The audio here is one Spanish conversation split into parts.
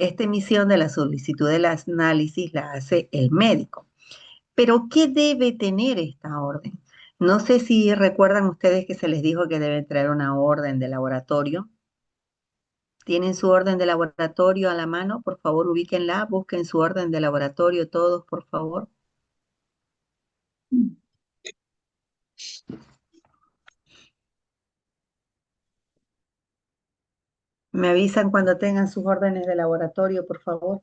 Esta emisión de la solicitud del análisis la hace el médico. Pero, ¿qué debe tener esta orden? No sé si recuerdan ustedes que se les dijo que deben traer una orden de laboratorio. ¿Tienen su orden de laboratorio a la mano? Por favor, ubíquenla, busquen su orden de laboratorio todos, por favor. Me avisan cuando tengan sus órdenes de laboratorio, por favor.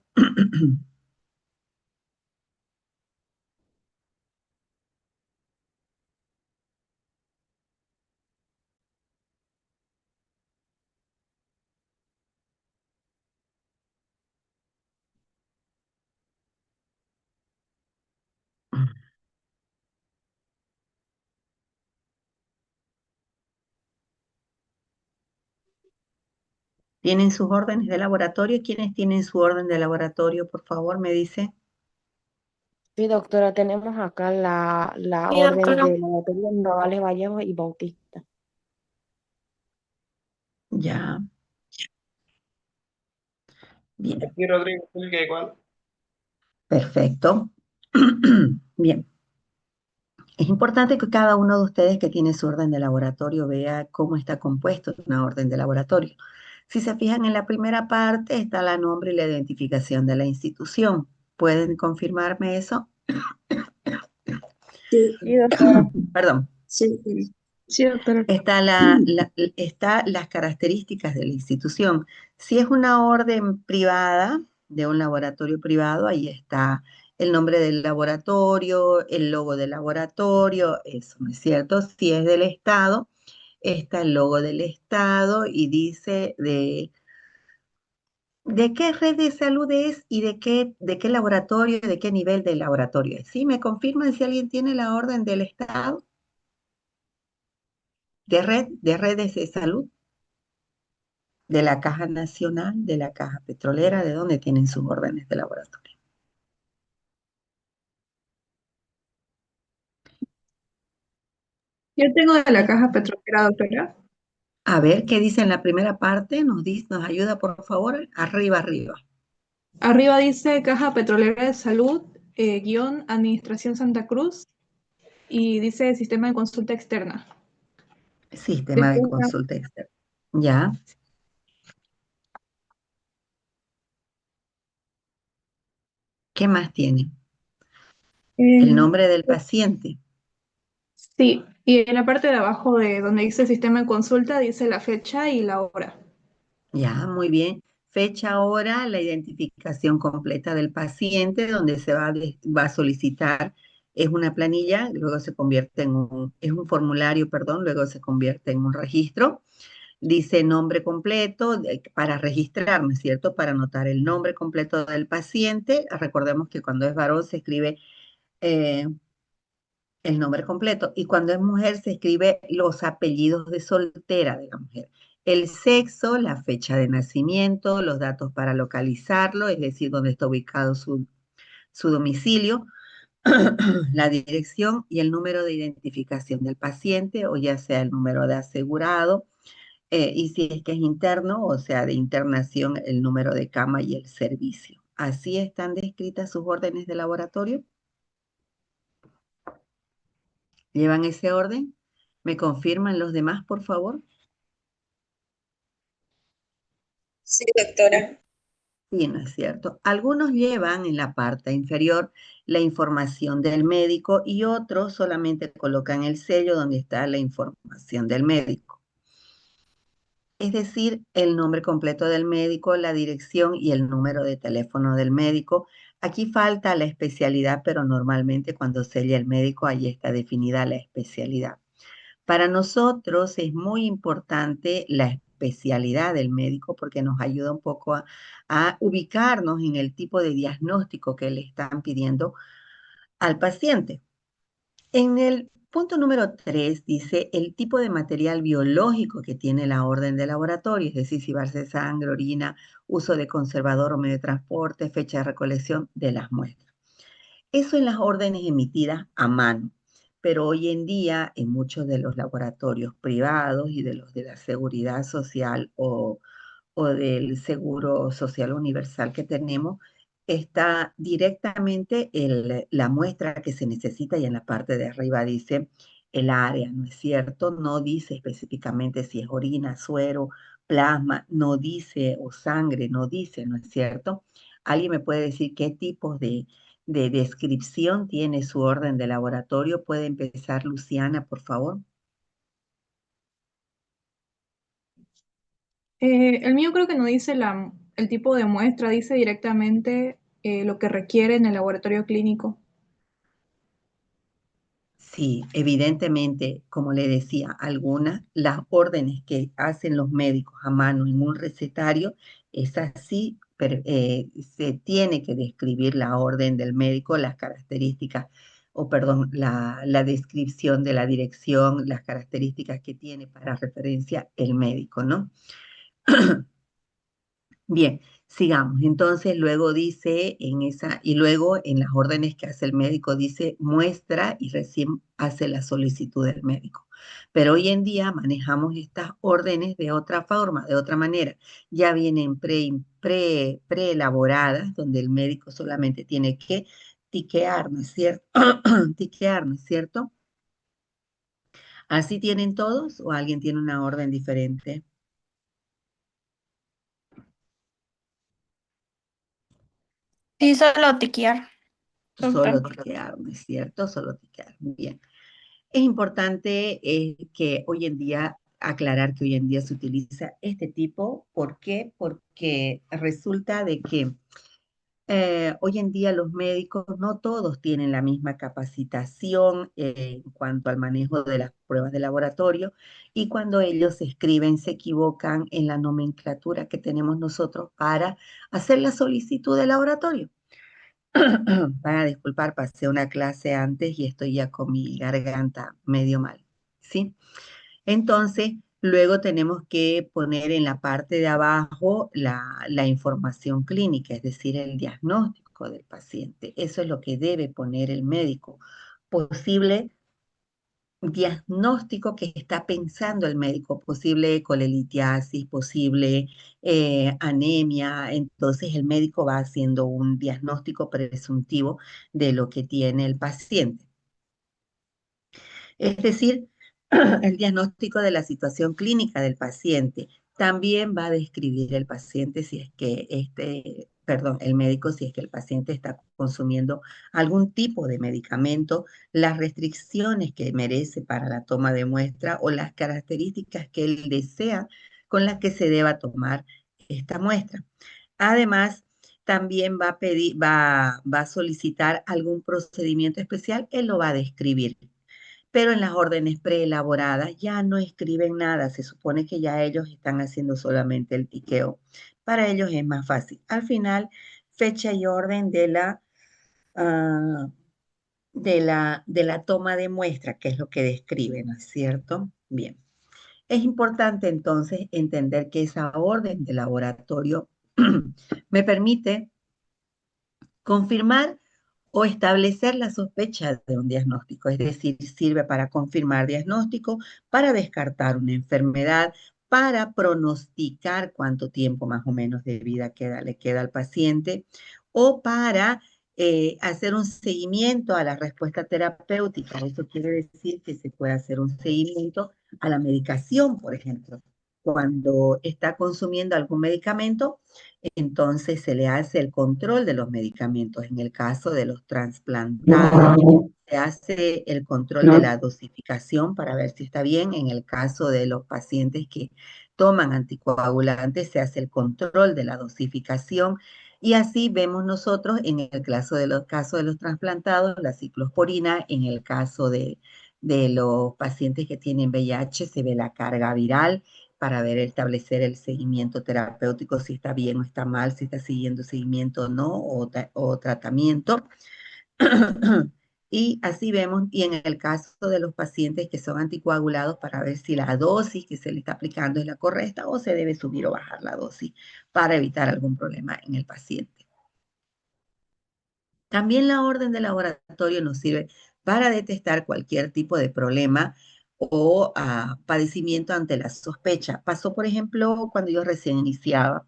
¿Tienen sus órdenes de laboratorio? ¿Quiénes tienen su orden de laboratorio? Por favor, me dice. Sí, doctora, tenemos acá la Sí, orden doctora. de laboratorio Nogales Vallejo y Bautista. Ya, bien, Aquí Rodrigo, explica igual. perfecto. Bien, es importante que cada uno de ustedes que tiene su orden de laboratorio vea cómo está compuesto una orden de laboratorio. Si se fijan en la primera parte está la nombre y la identificación de la institución. ¿Pueden confirmarme eso? Sí, Sí, doctora. Perdón. sí, sí. Sí, doctora. Está las características de la institución. Si es una orden privada, de un laboratorio privado, ahí está el nombre del laboratorio, el logo del laboratorio, eso, ¿no es cierto? Si es del Estado, está el logo del Estado y dice de qué red de salud es y de qué laboratorio, de qué nivel de laboratorio es. ¿Sí? ¿Me confirman si alguien tiene la orden del Estado de redes de salud? De la Caja Nacional, de la Caja Petrolera, de dónde tienen sus órdenes de laboratorio. Yo tengo de la Y, caja petrolera, doctora. a ver, ¿qué dice en la primera parte? Nos ayuda, por favor, arriba, arriba. Arriba dice Caja Petrolera de Salud, guión Administración Santa Cruz, y dice Sistema de Consulta Externa. Sistema de Después, consulta externa. Ya, ¿qué más tiene? El eh, nombre del paciente. sí, y en la parte de abajo de donde dice Sistema de Consulta dice la fecha y la hora. Ya, muy bien. Fecha, hora, la identificación completa del paciente, donde va a solicitar, es una planilla, luego se convierte es un formulario, perdón, luego se convierte en un registro. Dice nombre completo para registrar, ¿no es cierto? Para anotar el nombre completo del paciente. Recordemos que cuando es varón se escribe eh, el nombre completo y cuando es mujer se escribe los apellidos de soltera de la mujer. El sexo, la fecha de nacimiento, los datos para localizarlo, es decir, dónde está ubicado su domicilio, la dirección y el número de identificación del paciente, o ya sea el número de asegurado, y si es que es interno, o sea, de internación, el número de cama y el servicio. Así están descritas sus órdenes de laboratorio. ¿Llevan ese orden? ¿Me confirman los demás, por favor? Sí, doctora. Sí, no es cierto. Algunos llevan en la parte inferior la información del médico y otros solamente colocan el sello donde está la información del médico. Es decir, el nombre completo del médico, la dirección y el número de teléfono del médico. Aquí falta la especialidad, pero normalmente cuando sella el médico, ahí está definida la especialidad. Para nosotros es muy importante la especialidad del médico porque nos ayuda un poco a ubicarnos en el tipo de diagnóstico que le están pidiendo al paciente. En el punto número 3 dice el tipo de material biológico que tiene la orden de laboratorio, es decir, si va a ser sangre, orina, uso de conservador o medio de transporte, fecha de recolección de las muestras. Eso en las órdenes emitidas a mano, pero hoy en día en muchos de los laboratorios privados y de los de la seguridad social o del Seguro Social Universal que tenemos, está directamente la muestra que se necesita y en la parte de arriba dice el área, ¿no es cierto? No dice específicamente si es orina, suero, plasma, no dice, o sangre, no dice, ¿no es cierto? ¿Alguien me puede decir qué tipos de descripción tiene su orden de laboratorio? ¿Puede empezar Luciana, por favor? El mío creo que no dice el tipo de muestra, dice directamente lo que requiere en el laboratorio clínico. Sí, evidentemente, como le decía, algunas, las órdenes que hacen los médicos a mano en un recetario, es así, pero se tiene que describir la orden del médico, las características, o perdón, la descripción de la dirección, las características que tiene para referencia el médico, ¿no? Bien, sigamos. Entonces, luego dice y luego en las órdenes que hace el médico dice muestra y recién hace la solicitud del médico. Pero hoy en día manejamos estas órdenes de otra forma, de otra manera. Ya vienen preelaboradas, donde el médico solamente tiene que tiquear, ¿no es cierto? Tiquear, ¿no es cierto? ¿Así tienen todos o alguien tiene una orden diferente? Sí, solo tiquear, Solo doctor. tiquear, ¿no es cierto? Solo tiquear. Bien. Es importante que hoy en día, aclarar que hoy en día se utiliza este tipo. ¿Por qué? Porque resulta de que hoy en día los médicos no todos tienen la misma capacitación en cuanto al manejo de las pruebas de laboratorio y cuando ellos escriben se equivocan en la nomenclatura que tenemos nosotros para hacer la solicitud de laboratorio. Van a disculpar, pasé una clase antes y estoy ya con mi garganta medio mal, ¿sí? Entonces, luego tenemos que poner en la parte de abajo la información clínica, es decir, el diagnóstico del paciente. Eso es lo que debe poner el médico. Posible diagnóstico que está pensando el médico, posible colelitiasis, posible anemia. Entonces, el médico va haciendo un diagnóstico presuntivo de lo que tiene el paciente. Es decir, el diagnóstico de la situación clínica del paciente. También va a describir el paciente si es que el médico si es que el paciente está consumiendo algún tipo de medicamento, las restricciones que merece para la toma de muestra o las características que él desea con las que se deba tomar esta muestra. Además, también va a solicitar algún procedimiento especial, él lo va a describir, pero en las órdenes preelaboradas ya no escriben nada, se supone que ya ellos están haciendo solamente el tiqueo. Para ellos es más fácil. Al final, fecha y orden ah, de la toma de muestra, que es lo que describen, ¿no es cierto? Bien. Es importante entonces entender que esa orden de laboratorio me permite confirmar o establecer la sospecha de un diagnóstico, es decir, sirve para confirmar diagnóstico, para descartar una enfermedad, para pronosticar cuánto tiempo más o menos de vida le queda al paciente, o para hacer un seguimiento a la respuesta terapéutica. Eso quiere decir que se puede hacer un seguimiento a la medicación, por ejemplo. Cuando está consumiendo algún medicamento, entonces se le hace el control de los medicamentos. En el caso de los trasplantados, se hace el control de la dosificación para ver si está bien. En el caso de los pacientes que toman anticoagulantes, se hace el control de la dosificación. Y así vemos nosotros en el caso de los trasplantados, la ciclosporina. En el caso de los pacientes que tienen VIH, se ve la carga viral para establecer el seguimiento terapéutico, si está bien o está mal, si está siguiendo seguimiento o no, o tratamiento. Y así vemos, y en el caso de los pacientes que son anticoagulados, para ver si la dosis que se le está aplicando es la correcta o se debe subir o bajar la dosis para evitar algún problema en el paciente. También la orden de laboratorio nos sirve para detectar cualquier tipo de problema o padecimiento ante la sospecha. Pasó, por ejemplo, cuando yo recién iniciaba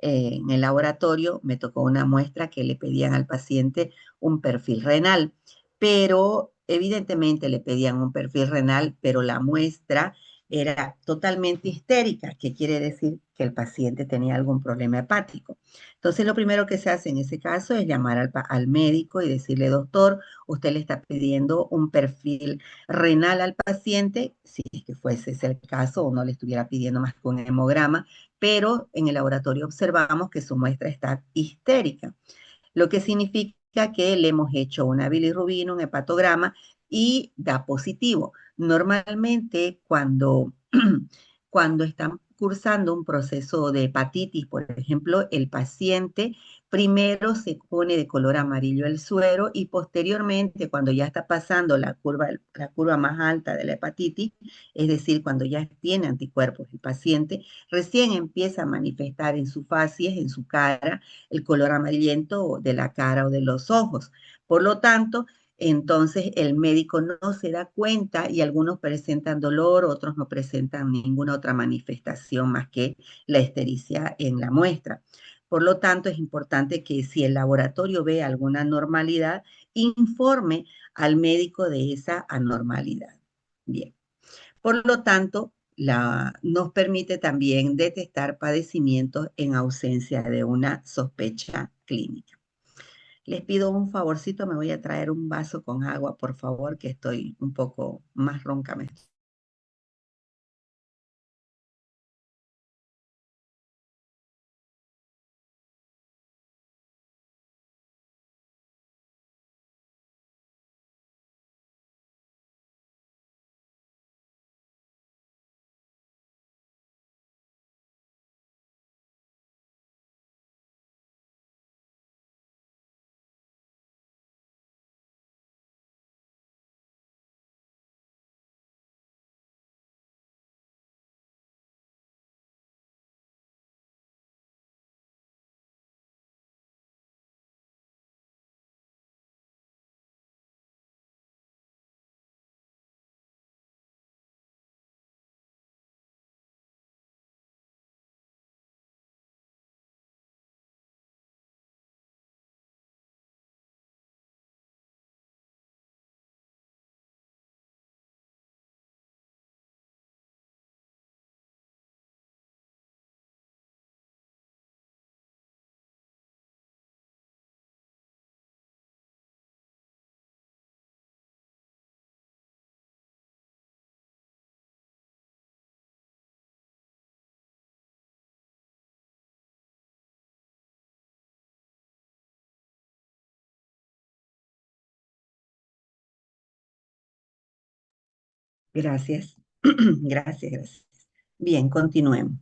en el laboratorio, me tocó una muestra que le pedían al paciente un perfil renal, pero evidentemente le pedían un perfil renal, pero la muestra era totalmente histérica, que quiere decir que el paciente tenía algún problema hepático. Entonces, lo primero que se hace en ese caso es llamar al médico y decirle, doctor, usted le está pidiendo un perfil renal al paciente, si es que fuese ese el caso, o no le estuviera pidiendo más que un hemograma, pero en el laboratorio observamos que su muestra está histérica, lo que significa que le hemos hecho una bilirrubina, un hepatograma y da positivo. Normalmente cuando están cursando un proceso de hepatitis, por ejemplo, el paciente primero se pone de color amarillo el suero y posteriormente, cuando ya está pasando la curva más alta de la hepatitis, es decir, cuando ya tiene anticuerpos el paciente, recién empieza a manifestar en su facies, en su cara, el color amarillento de la cara o de los ojos. Por lo tanto, entonces el médico no se da cuenta y algunos presentan dolor, otros no presentan ninguna otra manifestación más que la histericia en la muestra. Por lo tanto, es importante que si el laboratorio ve alguna anormalidad, informe al médico de esa anormalidad. Bien. Por lo tanto, nos permite también detectar padecimientos en ausencia de una sospecha clínica. Les pido un favorcito, me voy a traer un vaso con agua, por favor, que estoy un poco más ronca. Gracias. Gracias. Bien, continuemos.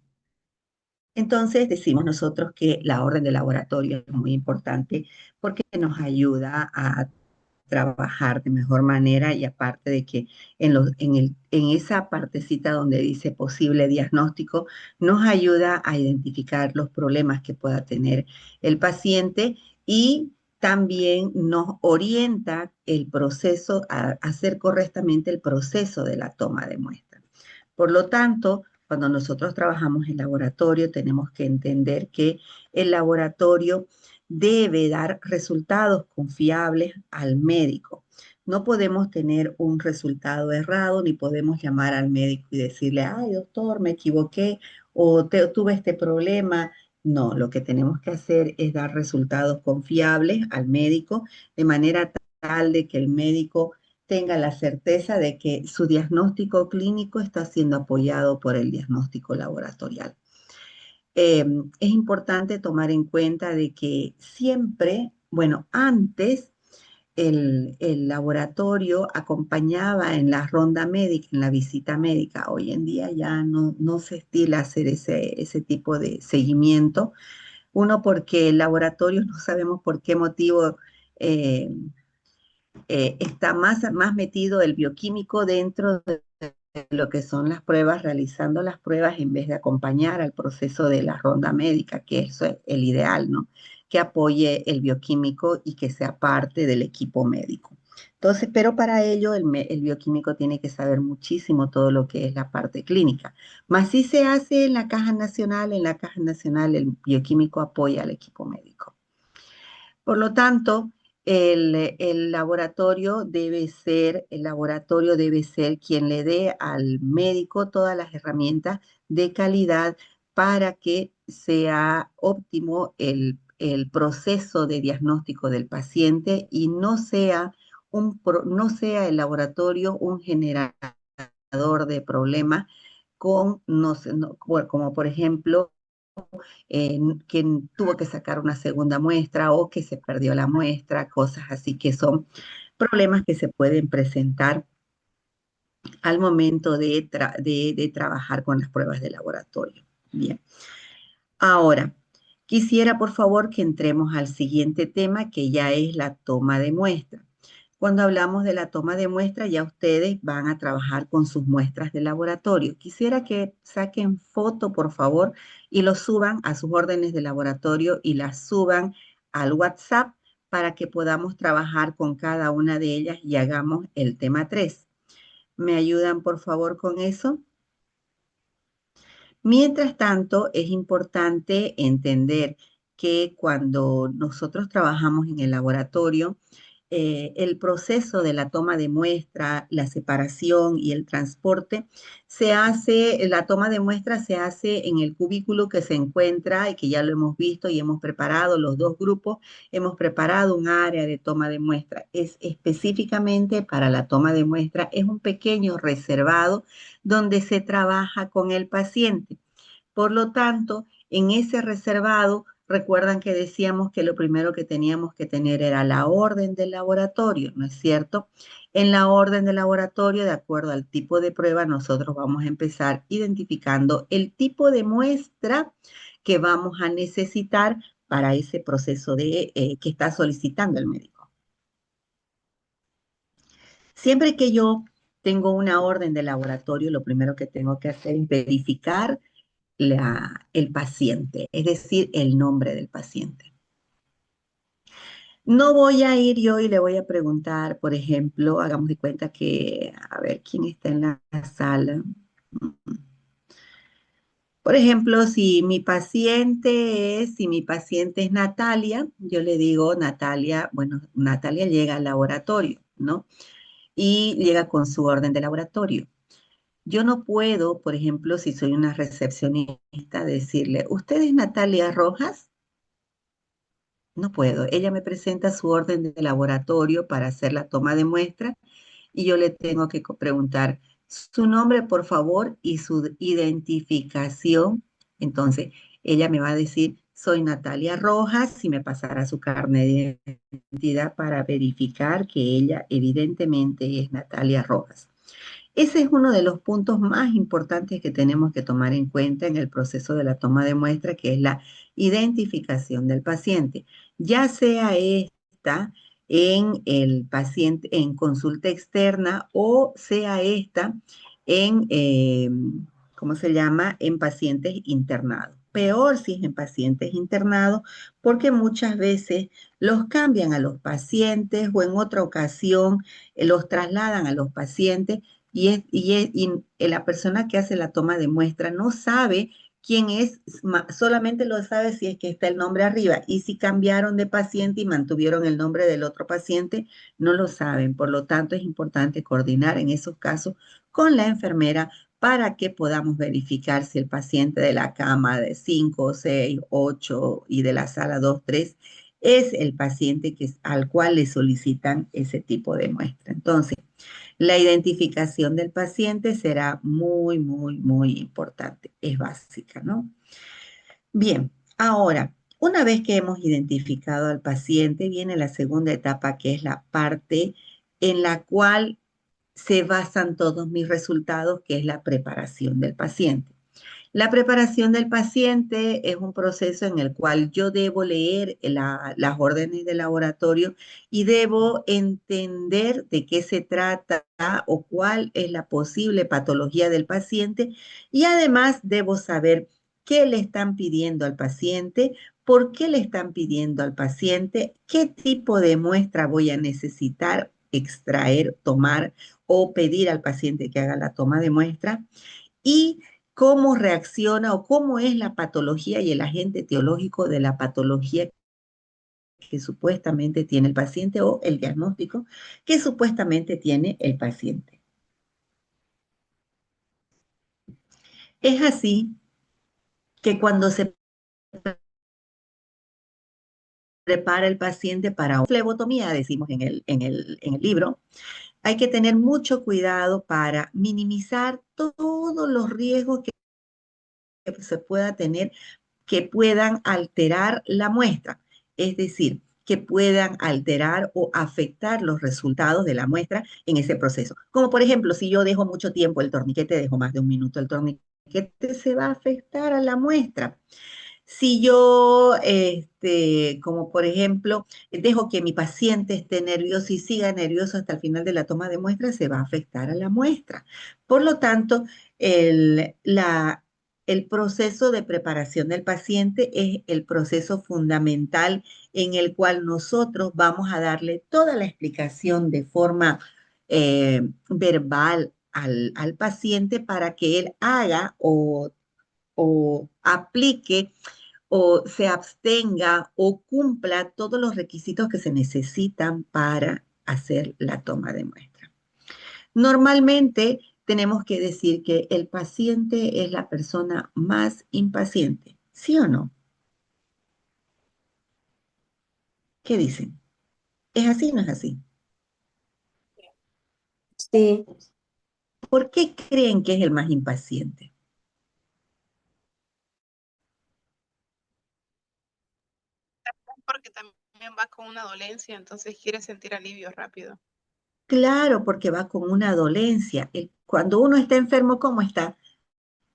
Entonces decimos nosotros que la orden de laboratorio es muy importante porque nos ayuda a trabajar de mejor manera y aparte de que en esa partecita donde dice posible diagnóstico, nos ayuda a identificar los problemas que pueda tener el paciente y también nos orienta el proceso, a hacer correctamente el proceso de la toma de muestra. Por lo tanto, cuando nosotros trabajamos en laboratorio, tenemos que entender que el laboratorio debe dar resultados confiables al médico. No podemos tener un resultado errado, ni podemos llamar al médico y decirle, ay, doctor, me equivoqué o tuve este problema. No, lo que tenemos que hacer es dar resultados confiables al médico de manera tal de que el médico tenga la certeza de que su diagnóstico clínico está siendo apoyado por el diagnóstico laboratorial. Es importante tomar en cuenta de que siempre, bueno, antes el laboratorio acompañaba en la ronda médica, en la visita médica. Hoy en día ya no se estila hacer ese tipo de seguimiento. Uno, porque el laboratorio no sabemos por qué motivo eh, está más metido el bioquímico dentro de lo que son las pruebas, realizando las pruebas en vez de acompañar al proceso de la ronda médica, que eso es el ideal, ¿no? Que apoye el bioquímico y que sea parte del equipo médico. Entonces, pero para ello el bioquímico tiene que saber muchísimo todo lo que es la parte clínica. Más si se hace en la caja nacional el bioquímico apoya al equipo médico. Por lo tanto, el laboratorio debe ser quien le dé al médico todas las herramientas de calidad para que sea óptimo el proceso de diagnóstico del paciente y no sea el laboratorio un generador de problemas con, no sé, como por ejemplo, que tuvo que sacar una segunda muestra o que se perdió la muestra, cosas así que son problemas que se pueden presentar al momento de trabajar con las pruebas de laboratorio. Bien, ahora, quisiera por favor que entremos al siguiente tema, que ya es la toma de muestra. Cuando hablamos de la toma de muestra, ya ustedes van a trabajar con sus muestras de laboratorio. Quisiera que saquen foto, por favor, y lo suban a sus órdenes de laboratorio y las suban al WhatsApp para que podamos trabajar con cada una de ellas y hagamos el tema 3. ¿Me ayudan, por favor, con eso? Mientras tanto, es importante entender que cuando nosotros trabajamos en el laboratorio, el proceso de la toma de muestra, la separación y el transporte la toma de muestra se hace en el cubículo que se encuentra y que ya lo hemos visto y hemos preparado los dos grupos, hemos preparado un área de toma de muestra. Es específicamente para la toma de muestra, es un pequeño reservado donde se trabaja con el paciente. Por lo tanto, en ese reservado, recuerdan que decíamos que lo primero que teníamos que tener era la orden del laboratorio, ¿no es cierto? En la orden del laboratorio, de acuerdo al tipo de prueba, nosotros vamos a empezar identificando el tipo de muestra que vamos a necesitar para ese proceso que está solicitando el médico. Siempre que yo tengo una orden de laboratorio, lo primero que tengo que hacer es verificar el paciente, es decir, el nombre del paciente. No voy a ir yo y le voy a preguntar, por ejemplo, hagamos de cuenta que, a ver, ¿quién está en la sala? Por ejemplo, si mi paciente es Natalia, yo le digo, Natalia, bueno, Natalia llega al laboratorio, ¿no? Y llega con su orden de laboratorio. Yo no puedo, por ejemplo, si soy una recepcionista, decirle, ¿usted es Natalia Rojas? No puedo. Ella me presenta su orden de laboratorio para hacer la toma de muestra y yo le tengo que preguntar su nombre, por favor, y su identificación. Entonces, ella me va a decir, soy Natalia Rojas, y me pasará su carnet de identidad para verificar que ella evidentemente es Natalia Rojas. Ese es uno de los puntos más importantes que tenemos que tomar en cuenta en el proceso de la toma de muestra, que es la identificación del paciente, ya sea esta en el paciente en consulta externa o sea esta en, ¿cómo se llama?, en pacientes internados. Peor si es en pacientes internados, porque muchas veces los cambian a los pacientes o en otra ocasión los trasladan a los pacientes y la persona que hace la toma de muestra no sabe quién es, solamente lo sabe si es que está el nombre arriba. Y si cambiaron de paciente y mantuvieron el nombre del otro paciente, no lo saben. Por lo tanto, es importante coordinar en esos casos con la enfermera para que podamos verificar si el paciente de la cama de 5, 6, 8 y de la sala 2, 3 es el paciente al cual le solicitan ese tipo de muestra. Entonces, la identificación del paciente será muy, muy, muy importante. Es básica, ¿no? Bien, ahora, una vez que hemos identificado al paciente, viene la segunda etapa, que es la parte en la cual se basan todos mis resultados, que es la preparación del paciente. La preparación del paciente es un proceso en el cual yo debo leer las órdenes de laboratorio y debo entender de qué se trata o cuál es la posible patología del paciente y además debo saber qué le están pidiendo al paciente, por qué le están pidiendo al paciente, qué tipo de muestra voy a necesitar extraer, tomar o pedir al paciente que haga la toma de muestra y cómo reacciona o cómo es la patología y el agente etiológico de la patología que supuestamente tiene el paciente o el diagnóstico que supuestamente tiene el paciente. Es así que cuando se prepara el paciente para una flebotomía, decimos en el libro, hay que tener mucho cuidado para minimizar todos los riesgos que se pueda tener que puedan alterar la muestra, es decir, que puedan alterar o afectar los resultados de la muestra en ese proceso. Como por ejemplo, si yo dejo mucho tiempo el torniquete, dejo más de un minuto el torniquete, se va a afectar a la muestra. Si yo, como por ejemplo, dejo que mi paciente esté nervioso y siga nervioso hasta el final de la toma de muestra, se va a afectar a la muestra. Por lo tanto, el proceso de preparación del paciente es el proceso fundamental en el cual nosotros vamos a darle toda la explicación de forma verbal al paciente para que él haga o aplique o se abstenga o cumpla todos los requisitos que se necesitan para hacer la toma de muestra. Normalmente tenemos que decir que el paciente es la persona más impaciente, ¿sí o no? ¿Qué dicen? ¿Es así o no es así? Sí, ¿Por qué creen que es el más impaciente? Porque también va con una dolencia, entonces quiere sentir alivio rápido. Claro, porque va con una dolencia. Cuando uno está enfermo, ¿cómo está?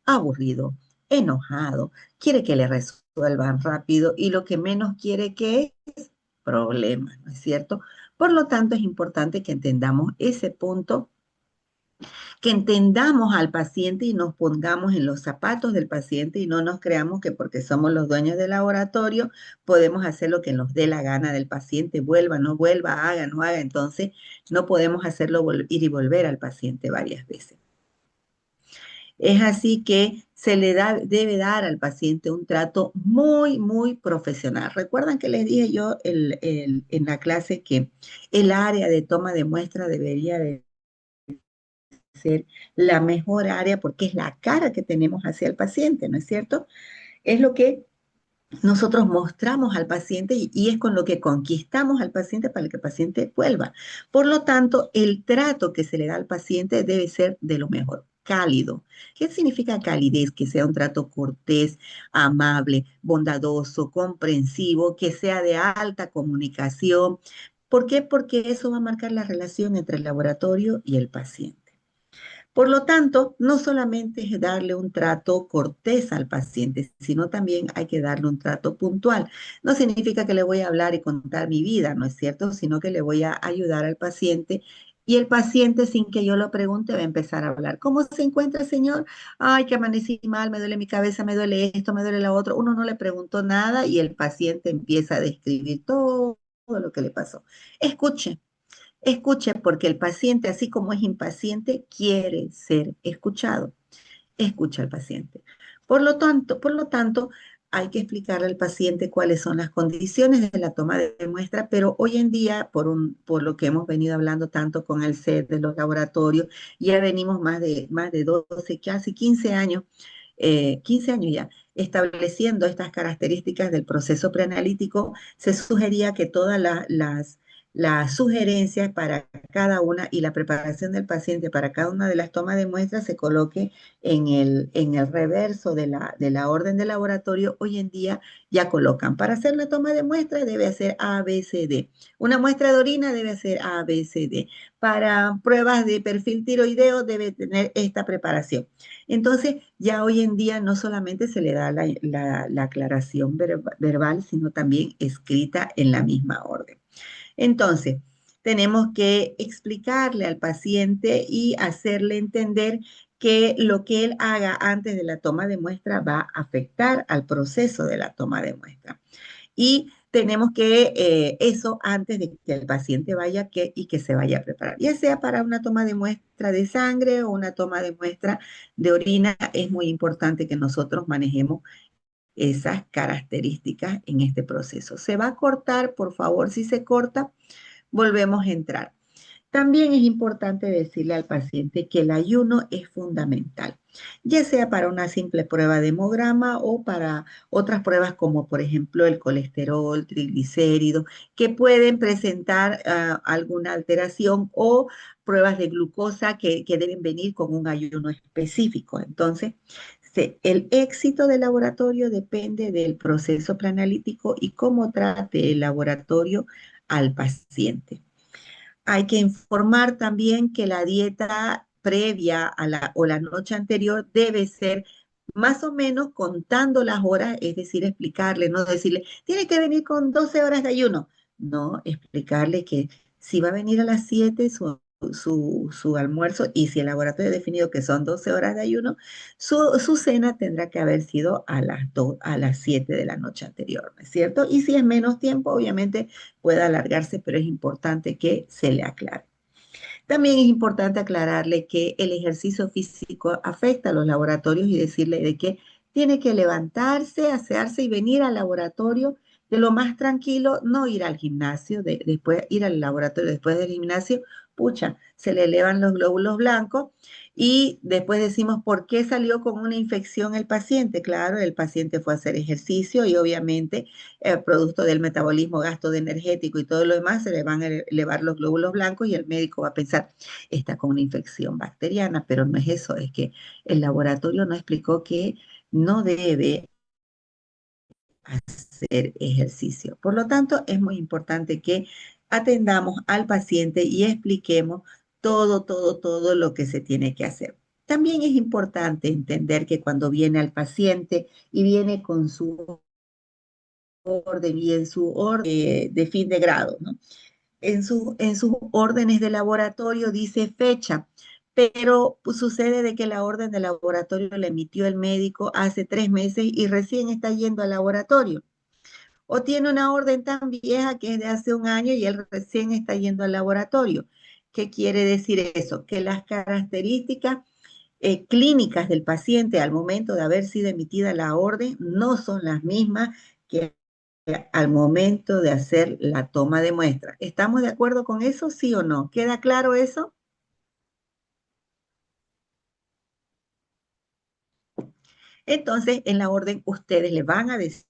Aburrido, enojado, quiere que le resuelvan rápido y lo que menos quiere que es problemas, ¿no es cierto? Por lo tanto, es importante que entendamos ese punto, que entendamos al paciente y nos pongamos en los zapatos del paciente y no nos creamos que porque somos los dueños del laboratorio podemos hacer lo que nos dé la gana del paciente, vuelva, no vuelva, haga, no haga. Entonces, no podemos hacerlo ir y volver al paciente varias veces. Es así que debe dar al paciente un trato muy, muy profesional. Recuerdan que les dije yo en la clase que el área de toma de muestra debería de ser la mejor área porque es la cara que tenemos hacia el paciente, ¿no es cierto? Es lo que nosotros mostramos al paciente y es con lo que conquistamos al paciente para que el paciente vuelva. Por lo tanto, el trato que se le da al paciente debe ser de lo mejor, cálido. ¿Qué significa calidez? Que sea un trato cortés, amable, bondadoso, comprensivo, que sea de alta comunicación. ¿Por qué? Porque eso va a marcar la relación entre el laboratorio y el paciente. Por lo tanto, no solamente es darle un trato cortés al paciente, sino también hay que darle un trato puntual. No significa que le voy a hablar y contar mi vida, ¿no es cierto? Sino que le voy a ayudar al paciente y el paciente, sin que yo lo pregunte, va a empezar a hablar. ¿Cómo se encuentra, señor? Ay, que amanecí mal, me duele mi cabeza, me duele esto, me duele lo otro. Uno no le preguntó nada y el paciente empieza a describir todo lo que le pasó. Escuche. Escuche, porque el paciente, así como es impaciente, quiere ser escuchado. Escucha al paciente. Por lo tanto, hay que explicarle al paciente cuáles son las condiciones de la toma de muestra, pero hoy en día, por lo que hemos venido hablando tanto con el SET de los laboratorios, ya venimos más de 12, casi 15 años, 15 años ya, estableciendo estas características del proceso preanalítico, se sugería que todas las sugerencias para cada una y la preparación del paciente para cada una de las tomas de muestras se coloque en el reverso de la orden de laboratorio. Hoy en día ya colocan, para hacer la toma de muestra debe hacer A, B, C, D. Una muestra de orina debe hacer A, B, C, D. Para pruebas de perfil tiroideo debe tener esta preparación. Entonces, ya hoy en día no solamente se le da la aclaración verbal, sino también escrita en la misma orden. Entonces, tenemos que explicarle al paciente y hacerle entender que lo que él haga antes de la toma de muestra va a afectar al proceso de la toma de muestra. Y tenemos que eso antes de que el paciente vaya y que se vaya a preparar, ya sea para una toma de muestra de sangre o una toma de muestra de orina. Es muy importante que nosotros manejemos esas características en este proceso. Se va a cortar, por favor, si se corta, volvemos a entrar. También es importante decirle al paciente que el ayuno es fundamental, ya sea para una simple prueba de hemograma o para otras pruebas como por ejemplo el colesterol, triglicéridos, que pueden presentar alguna alteración o pruebas de glucosa que deben venir con un ayuno específico. Entonces, el éxito del laboratorio depende del proceso preanalítico y cómo trate el laboratorio al paciente. Hay que informar también que la dieta previa o la noche anterior debe ser más o menos contando las horas, es decir, explicarle, no decirle, tiene que venir con 12 horas de ayuno. No, explicarle que si va a venir a las 7 su almuerzo, y si el laboratorio ha definido que son 12 horas de ayuno, su cena tendrá que haber sido a las 7 de la noche anterior, ¿no es cierto? Y si es menos tiempo, obviamente puede alargarse, pero es importante que se le aclare. También es importante aclararle que el ejercicio físico afecta a los laboratorios y decirle de que tiene que levantarse, asearse y venir al laboratorio de lo más tranquilo, no ir al gimnasio, después ir al laboratorio después del gimnasio, pucha, se le elevan los glóbulos blancos y después decimos, ¿por qué salió con una infección el paciente? Claro, el paciente fue a hacer ejercicio y obviamente producto del metabolismo, gasto de energético y todo lo demás, se le van a elevar los glóbulos blancos y el médico va a pensar, está con una infección bacteriana, pero no es eso, es que el laboratorio no explicó que no debe hacer ejercicio. Por lo tanto, es muy importante que atendamos al paciente y expliquemos todo lo que se tiene que hacer. También es importante entender que cuando viene al paciente y viene con su orden y en su orden de fin de grado, ¿no? En sus órdenes de laboratorio dice fecha, pero pues, sucede de que la orden de laboratorio la emitió el médico hace 3 meses y recién está yendo al laboratorio. O tiene una orden tan vieja que es de hace un año y él recién está yendo al laboratorio. ¿Qué quiere decir eso? Que las características clínicas del paciente al momento de haber sido emitida la orden no son las mismas que al momento de hacer la toma de muestra. ¿Estamos de acuerdo con eso, sí o no? ¿Queda claro eso? Entonces, en la orden, ustedes le van a decir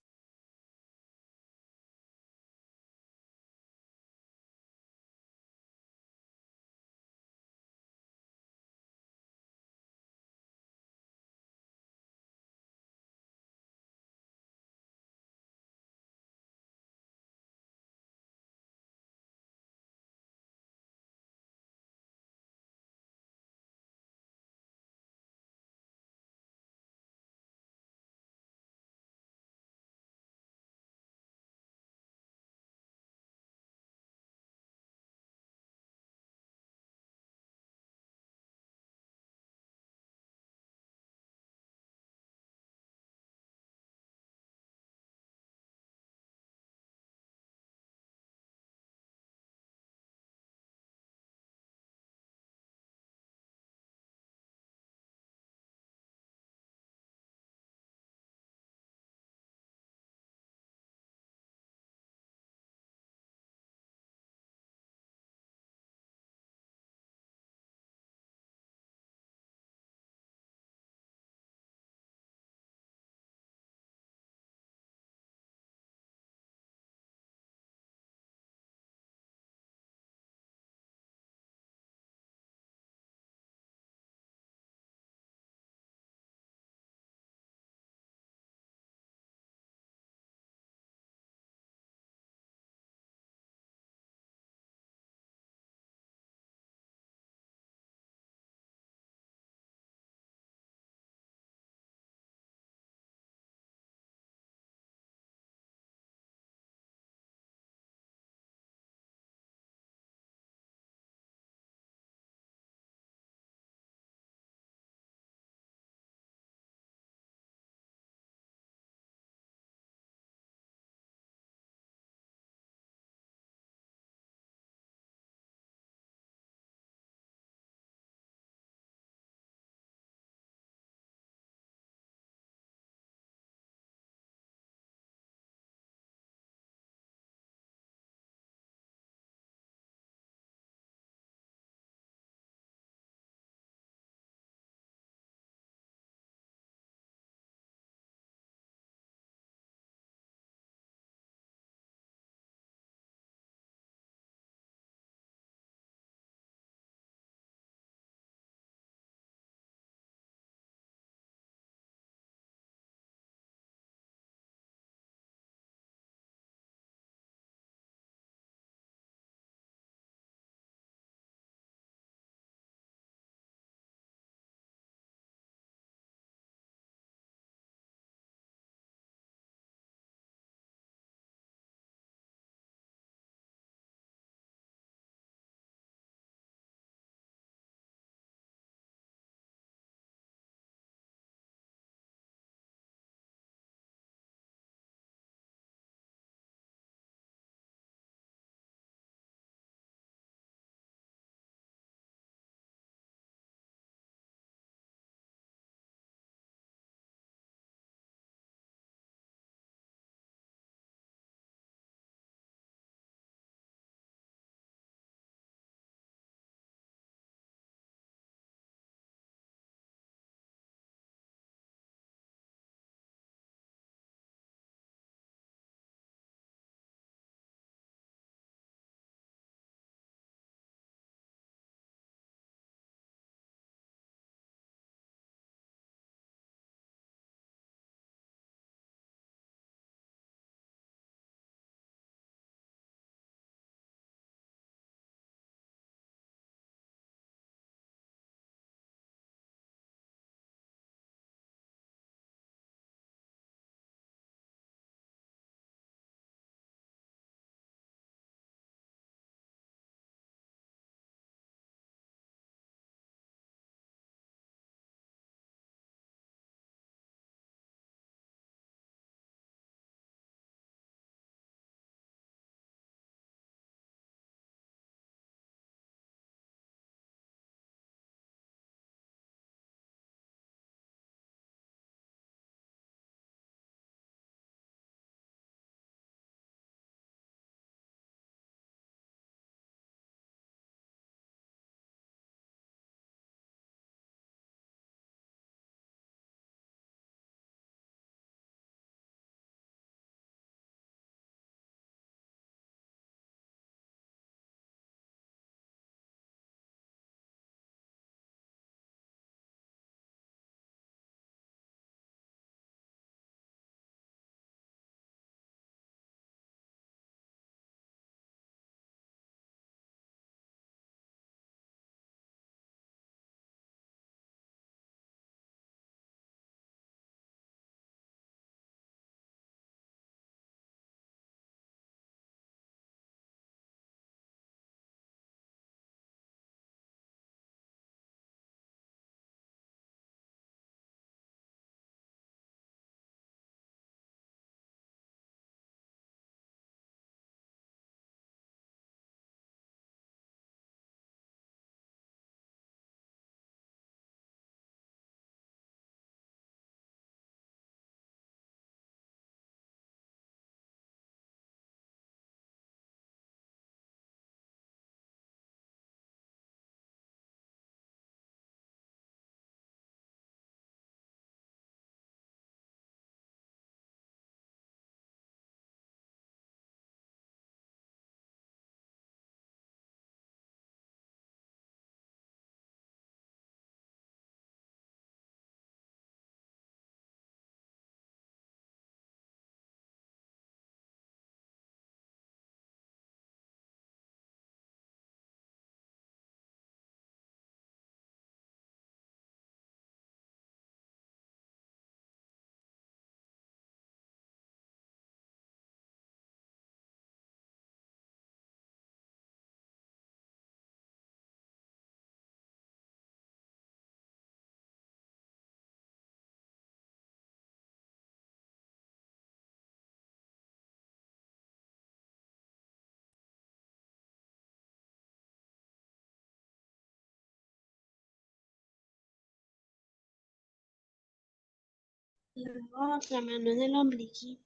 La otra mano en el ombliguito.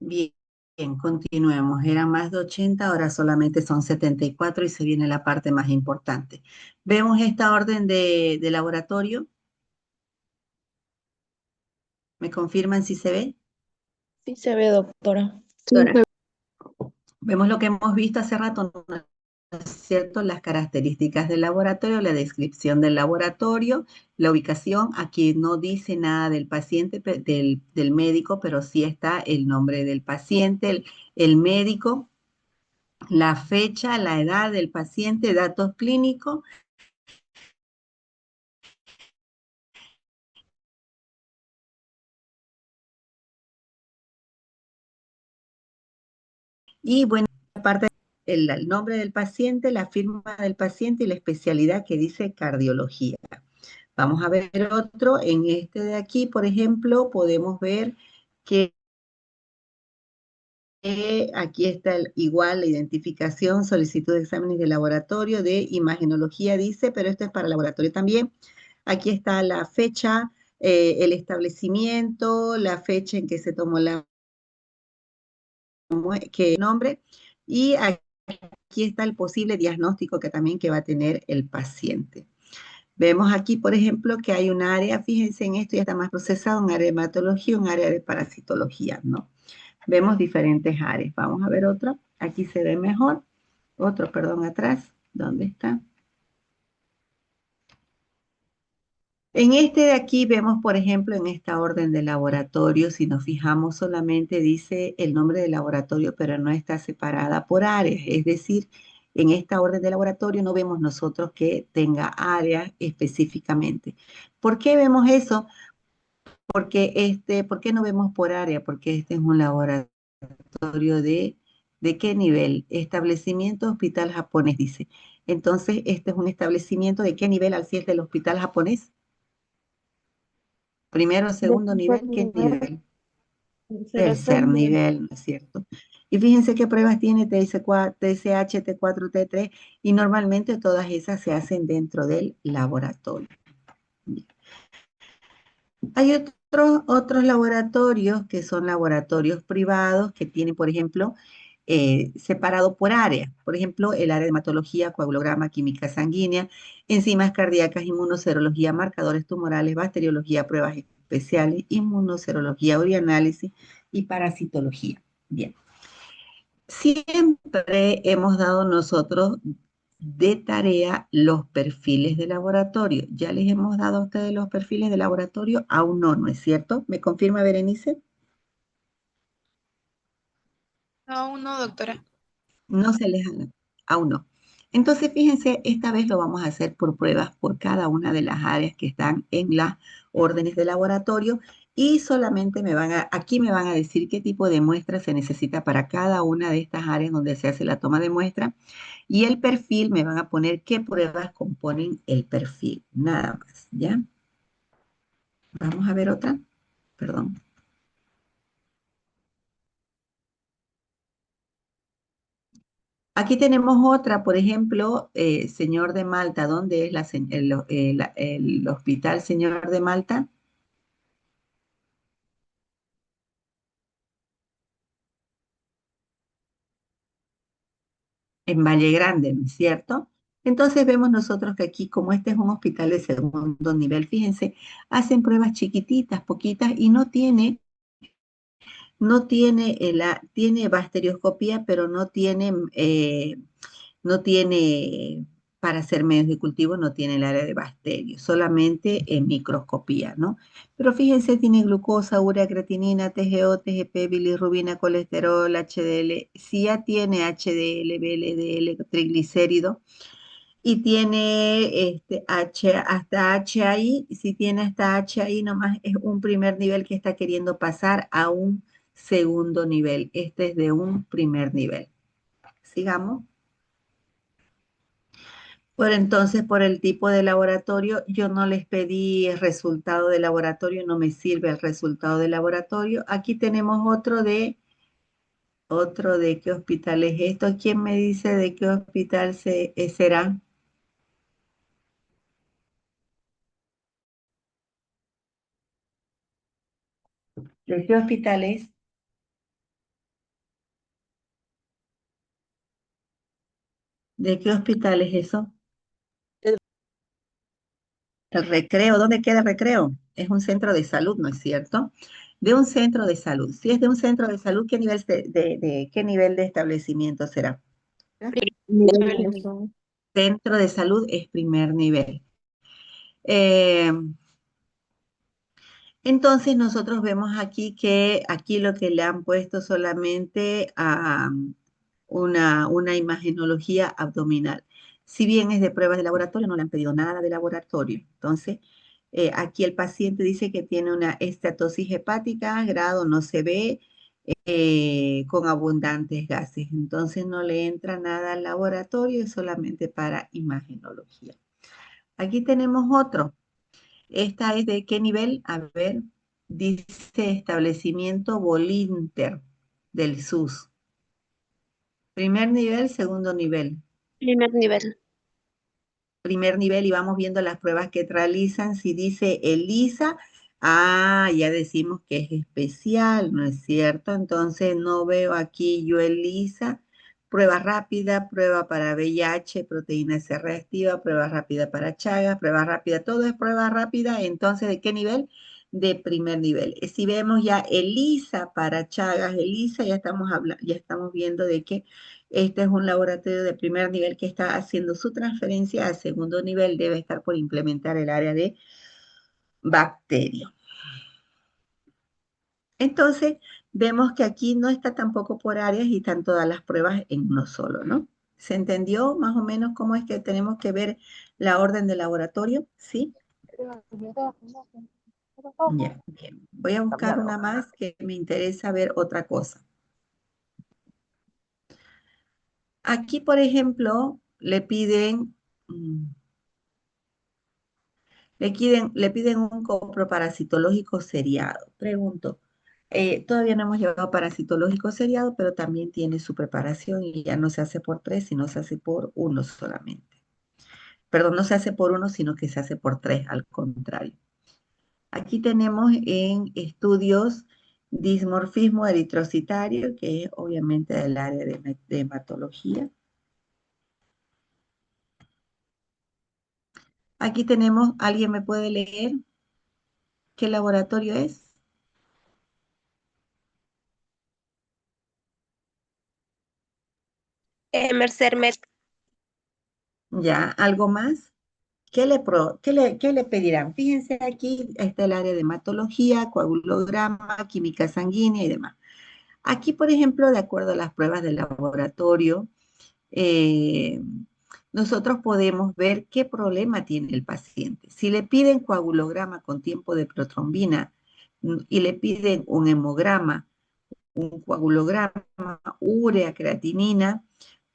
Bien, bien, continuemos. Eran más de 80, ahora solamente son 74 y se viene la parte más importante. Vemos esta orden de laboratorio. ¿Me confirman si se ve? Sí se ve, doctora. Doctora, vemos lo que hemos visto hace rato, ¿no es cierto? Las características del laboratorio, la descripción del laboratorio, la ubicación. Aquí no dice nada del paciente, del médico, pero sí está el nombre del paciente, el médico, la fecha, la edad del paciente, datos clínicos. Y bueno, aparte el nombre del paciente, la firma del paciente y la especialidad que dice cardiología. Vamos a ver otro. En este de aquí, por ejemplo, podemos ver que aquí está igual la identificación, solicitud de exámenes de laboratorio, de imagenología dice, pero esto es para laboratorio también. Aquí está la fecha, el establecimiento, la fecha en que se tomó que nombre, y aquí está el posible diagnóstico que también que va a tener el paciente. Vemos aquí, por ejemplo, que hay un área, fíjense en esto, ya está más procesado, un área de hematología, un área de parasitología, ¿no? Vemos diferentes áreas. Vamos a ver otro. Aquí se ve mejor. Otro, perdón, atrás. ¿Dónde está? En este de aquí vemos, por ejemplo, en esta orden de laboratorio, si nos fijamos solamente dice el nombre del laboratorio, pero no está separada por áreas. Es decir, en esta orden de laboratorio no vemos nosotros que tenga áreas específicamente. ¿Por qué vemos eso? Porque ¿por qué no vemos por área? Porque este es un laboratorio ¿de qué nivel? Establecimiento hospital japonés, dice. Entonces, este es un establecimiento ¿de qué nivel al si es del hospital japonés? Primero, De segundo tercer nivel, ¿qué nivel. nivel? Tercer Tercer nivel. nivel, ¿no es cierto? Y fíjense qué pruebas tiene TSH, T4, T3, y normalmente todas esas se hacen dentro del laboratorio. Hay otros laboratorios que son laboratorios privados que tienen, por ejemplo, separado por área. Por ejemplo, el área de hematología, coagulograma, química sanguínea, enzimas cardíacas, inmunoserología, marcadores tumorales, bacteriología, pruebas especiales, inmunoserología, urianálisis y parasitología. Bien. Siempre hemos dado nosotros de tarea los perfiles de laboratorio. ¿Ya les hemos dado a ustedes los perfiles de laboratorio? Aún no, ¿no es cierto? ¿Me confirma Berenice? No, aún no, doctora. No se les ha, aún no. Entonces, fíjense, esta vez lo vamos a hacer por pruebas por cada una de las áreas que están en las órdenes de laboratorio y solamente aquí me van a decir qué tipo de muestra se necesita para cada una de estas áreas donde se hace la toma de muestra y el perfil me van a poner qué pruebas componen el perfil, nada más, ¿ya? Vamos a ver otra, perdón. Aquí tenemos otra, por ejemplo, señor de Malta. ¿Dónde es el hospital señor de Malta? en Valle Grande, ¿no es cierto? Entonces vemos nosotros que aquí, como este es un hospital de segundo nivel, fíjense, hacen pruebas chiquititas, poquitas, y tiene bacterioscopía, pero no tiene, para hacer medios de cultivo, no tiene el área de bacterios, solamente en microscopía, ¿no? Pero fíjense, tiene glucosa, urea, creatinina, TGO, TGP, bilirrubina, colesterol, HDL. Si ya tiene HDL, VLDL, triglicérido, y tiene hasta HAI, si tiene hasta HAI nomás es un primer nivel que está queriendo pasar a un segundo nivel. Este es de un primer nivel. Sigamos. Por el tipo de laboratorio, yo no les pedí el resultado de laboratorio, no me sirve el resultado de laboratorio. Aquí tenemos otro de qué hospital es esto. ¿Quién me dice de qué hospital será? ¿De qué hospital es? ¿De qué hospital es eso? El Recreo, ¿dónde queda el Recreo? Es un centro de salud, ¿no es cierto? De un centro de salud. Si es de un centro de salud, ¿qué nivel de establecimiento será? Nivel uno. Centro de salud es primer nivel. Eh, entonces nosotros vemos aquí que aquí lo que le han puesto solamente a una imagenología abdominal. Si bien es de pruebas de laboratorio, no le han pedido nada de laboratorio. Entonces, aquí el paciente dice que tiene una estatosis hepática, grado no se ve, con abundantes gases. Entonces no le entra nada al laboratorio, es solamente para imagenología. Aquí tenemos otro. ¿Esta es de qué nivel? A ver, dice establecimiento Volinter del SUS. Primer nivel, segundo nivel. Primer nivel. Primer nivel y vamos viendo las pruebas que realizan. Si dice ELISA, ya decimos que es especial, ¿no es cierto? Entonces no veo aquí yo ELISA. Prueba rápida, prueba para VIH, proteína C reactiva, prueba rápida para Chagas, prueba rápida, todo es prueba rápida. Entonces, ¿de qué nivel? De primer nivel. Si vemos ya ELISA para Chagas, ELISA, ya estamos viendo de que este es un laboratorio de primer nivel que está haciendo su transferencia al segundo nivel, debe estar por implementar el área de bacterio. Entonces, vemos que aquí no está tampoco por áreas y están todas las pruebas en uno solo, ¿no? ¿Se entendió más o menos cómo es que tenemos que ver la orden de laboratorio? ¿Sí? Ya, bien. Voy a buscar una más que me interesa ver otra cosa. Aquí, por ejemplo, le piden un coproparasitológico seriado. Pregunto, todavía no hemos llevado a parasitológico seriado, pero también tiene su preparación y ya no se hace por 3, sino se hace por 1 solamente. Perdón, no se hace por 1, sino que se hace por 3, al contrario. Aquí tenemos en estudios dismorfismo eritrocitario, que es obviamente del área de hematología. Aquí tenemos, ¿alguien me puede leer qué laboratorio es? Mercermet. Ya, ¿algo más? ¿Qué le pedirán? Fíjense, aquí está el área de hematología, coagulograma, química sanguínea y demás. Aquí, por ejemplo, de acuerdo a las pruebas de laboratorio, eh, nosotros podemos ver qué problema tiene el paciente. Si le piden coagulograma con tiempo de protrombina y le piden un hemograma, un coagulograma, urea, creatinina,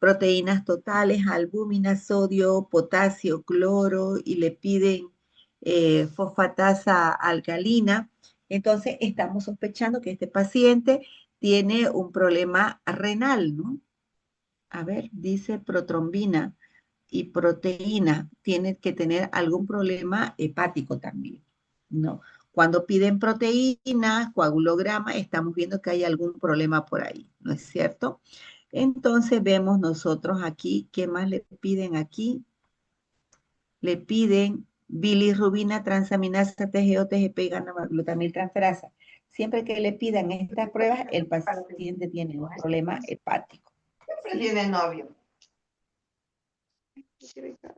proteínas totales, albúmina, sodio, potasio, cloro, y le piden fosfatasa alcalina. Entonces, estamos sospechando que este paciente tiene un problema renal, ¿no? A ver, dice protrombina y proteína, tiene que tener algún problema hepático también, ¿no? Cuando piden proteínas, coagulograma, estamos viendo que hay algún problema por ahí, ¿no es cierto? Entonces vemos nosotros aquí, ¿qué más le piden aquí? Le piden bilirrubina, transaminasa, TGO, TGP y glutamiltransferasa. Siempre que le pidan estas pruebas, el paciente tiene un problema hepático. Tiene novio.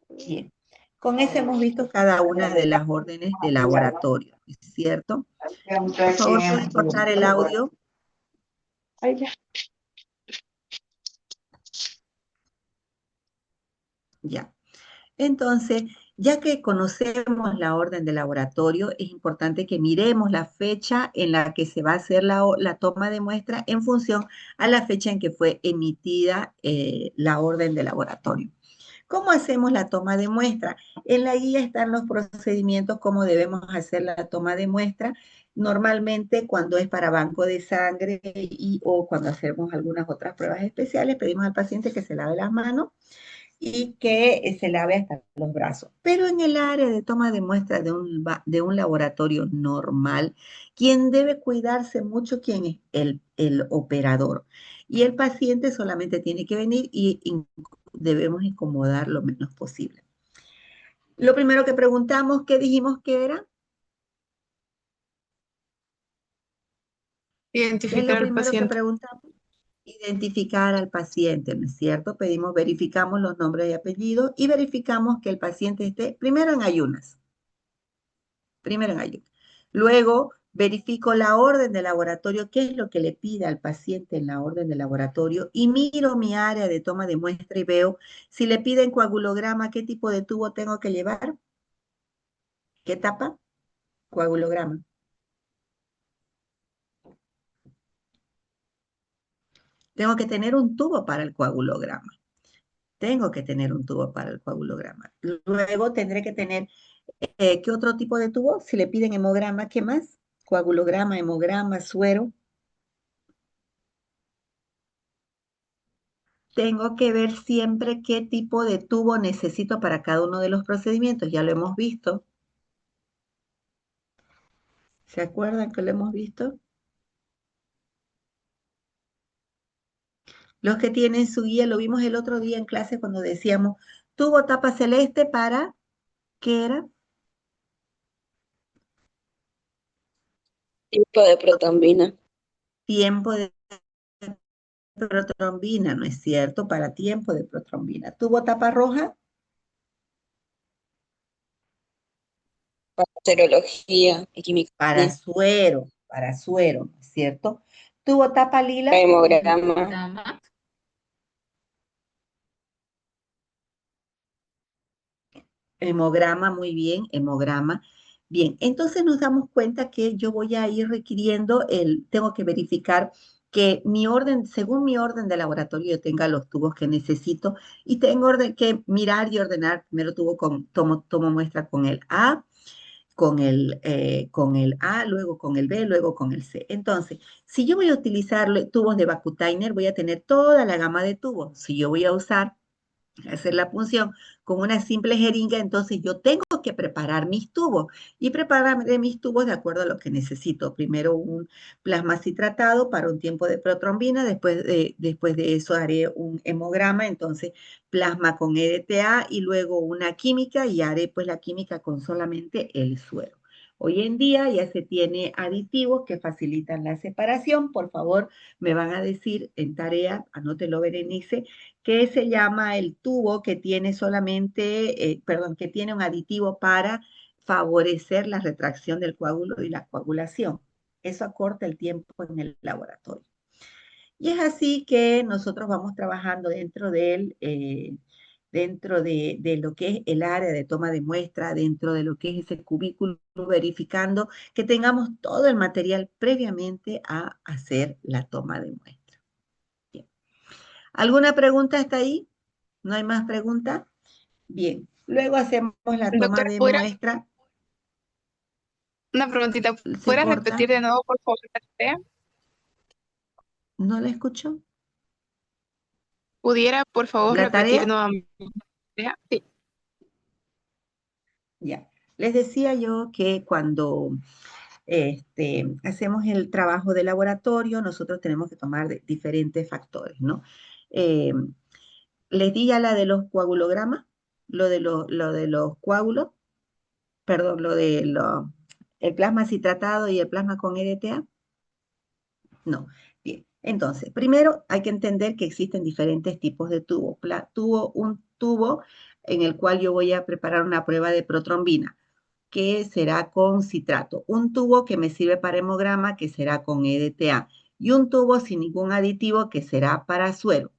Bien. Con eso hemos visto cada una de las órdenes de laboratorio, ¿es cierto? Por favor, ¿pueden cortar el audio? Ay, ya. Ya. Entonces, ya que conocemos la orden de laboratorio, es importante que miremos la fecha en la que se va a hacer la toma de muestra en función a la fecha en que fue emitida la orden de laboratorio. ¿Cómo hacemos la toma de muestra? En la guía están los procedimientos, cómo debemos hacer la toma de muestra. Normalmente cuando es para banco de sangre o cuando hacemos algunas otras pruebas especiales, pedimos al paciente que se lave las manos y que se lave hasta los brazos. Pero en el área de toma de muestra de un laboratorio normal, quien debe cuidarse mucho, ¿quién es? El operador. Y el paciente solamente tiene que venir y debemos incomodar lo menos posible. Lo primero que preguntamos, ¿qué dijimos que era? ¿Qué es lo Identificar al primero que paciente. preguntamos? Identificar al paciente, ¿no es cierto? Verificamos los nombres y apellidos y verificamos que el paciente esté primero en ayunas. Luego verifico la orden de laboratorio, qué es lo que le pide al paciente en la orden de laboratorio y miro mi área de toma de muestra y veo si le piden coagulograma, qué tipo de tubo tengo que llevar, qué tapa, coagulograma. Tengo que tener un tubo para el coagulograma. Tengo que tener un tubo para el coagulograma. Luego tendré que tener, ¿qué otro tipo de tubo? Si le piden hemograma, ¿qué más? Coagulograma, hemograma, suero. Tengo que ver siempre qué tipo de tubo necesito para cada uno de los procedimientos. Ya lo hemos visto. ¿Se acuerdan que lo hemos visto? Los que tienen su guía, lo vimos el otro día en clase cuando decíamos, tubo tapa celeste para, ¿qué era? Tipo de protombina. Tiempo de protrombina, ¿no es cierto? Para tiempo de protrombina. Tubo tapa roja Para serología y química. para suero, ¿no es cierto? Tubo tapa lila, Hemograma. hemograma, muy bien, hemograma. Bien, entonces nos damos cuenta que yo voy a ir requiriendo tengo que verificar que mi orden, según mi orden de laboratorio, yo tenga los tubos que necesito y tengo que mirar y ordenar. Primero tomo muestra con el A, con el A, luego con el B, luego con el C. Entonces, si yo voy a utilizar tubos de Vacutainer, voy a tener toda la gama de tubos. Si yo voy a hacer la punción con una simple jeringa, entonces yo tengo que preparar mis tubos y prepararé mis tubos de acuerdo a lo que necesito. Primero un plasma citratado para un tiempo de protrombina, después de eso haré un hemograma, entonces plasma con EDTA y luego una química y haré pues la química con solamente el suero. Hoy en día ya se tiene aditivos que facilitan la separación. Por favor, me van a decir en tarea, anótelo Berenice, que se llama el tubo que tiene que tiene un aditivo para favorecer la retracción del coágulo y la coagulación. Eso acorta el tiempo en el laboratorio. Y es así que nosotros vamos trabajando dentro de lo que es el área de toma de muestra, dentro de lo que es ese cubículo, verificando que tengamos todo el material previamente a hacer la toma de muestra. Bien. ¿Alguna pregunta hasta ahí? ¿No hay más preguntas? Bien, luego hacemos la toma Doctora, de ¿pudiera, muestra. una preguntita, ¿Se ¿puedes corta? repetir de nuevo, por favor, la tarea? ¿No la escucho? ¿Pudiera, por favor, ¿La repetir tarea? nuevamente la tarea? Sí. Ya. Les decía yo que cuando hacemos el trabajo de laboratorio, nosotros tenemos que tomar diferentes factores, ¿no? Eh, les di ya la de los coagulogramas, lo de los coágulos, perdón, el plasma citratado y el plasma con EDTA. No. Bien. Entonces, primero hay que entender que existen diferentes tipos de tubos. Un tubo en el cual yo voy a preparar una prueba de protrombina, que será con citrato. Un tubo que me sirve para hemograma, que será con EDTA. Y un tubo sin ningún aditivo, que será para suero.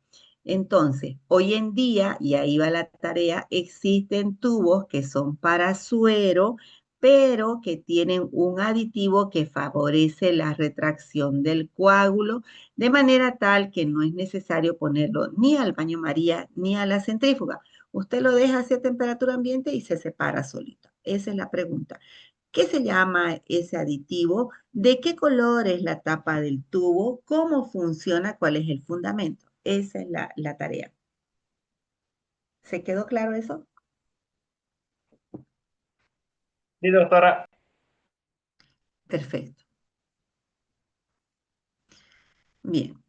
Entonces, hoy en día, y ahí va la tarea, existen tubos que son para suero, pero que tienen un aditivo que favorece la retracción del coágulo, de manera tal que no es necesario ponerlo ni al baño María ni a la centrífuga. Usted lo deja así a temperatura ambiente y se separa solito. Esa es la pregunta. ¿Qué se llama ese aditivo? ¿De qué color es la tapa del tubo? ¿Cómo funciona? ¿Cuál es el fundamento? Esa es la tarea. ¿Se quedó claro eso? Sí, doctora. Perfecto. Bien.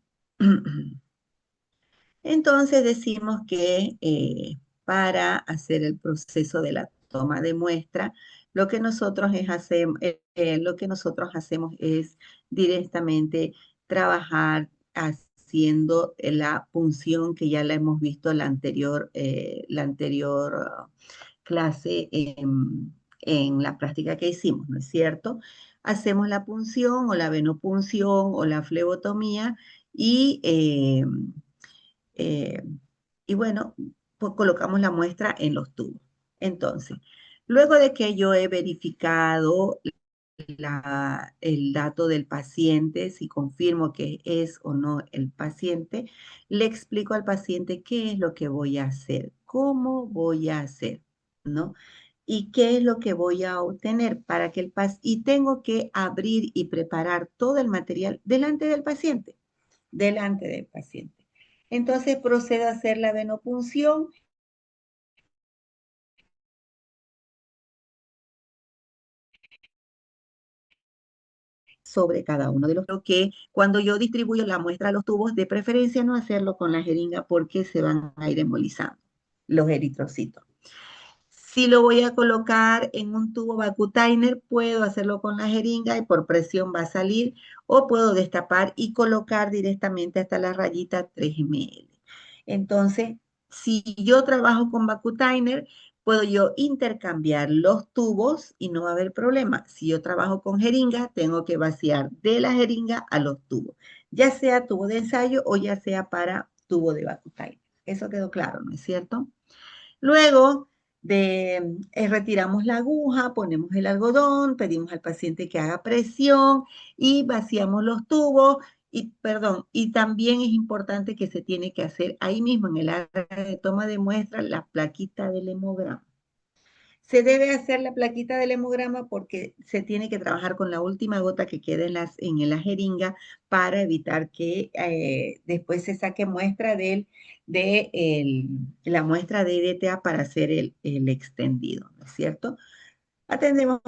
Entonces decimos que para hacer el proceso de la toma de muestra, lo que nosotros hacemos es directamente trabajar haciendo la punción que ya la hemos visto la anterior clase en la práctica que hicimos, ¿no es cierto? Hacemos la punción o la venopunción o la flebotomía y eh, y bueno, pues colocamos la muestra en los tubos. Entonces, luego de que yo he verificado el dato del paciente, si confirmo que es o no el paciente, le explico al paciente qué es lo que voy a hacer, cómo voy a hacer, ¿no? Y qué es lo que voy a obtener para que y tengo que abrir y preparar todo el material delante del paciente, delante del paciente. Entonces procedo a hacer la venopunción. Sobre cada uno de los que cuando yo distribuyo la muestra a los tubos, de preferencia no hacerlo con la jeringa porque se van a ir embolizando los eritrocitos. Si lo voy a colocar en un tubo vacutainer, puedo hacerlo con la jeringa y por presión va a salir, o puedo destapar y colocar directamente hasta la rayita 3 ml. Entonces, si yo trabajo con vacutainer, puedo yo intercambiar los tubos y no va a haber problema. Si yo trabajo con jeringa, tengo que vaciar de la jeringa a los tubos, ya sea tubo de ensayo o ya sea para tubo de vacutainer. Eso quedó claro, ¿no es cierto? Luego retiramos la aguja, ponemos el algodón, pedimos al paciente que haga presión y vaciamos los tubos. Y también es importante que se tiene que hacer ahí mismo en el área de toma de muestra la plaquita del hemograma. Se debe hacer la plaquita del hemograma porque se tiene que trabajar con la última gota que quede en la jeringa para evitar que después se saque muestra la muestra de EDTA para hacer el extendido, ¿no es cierto? Atendemos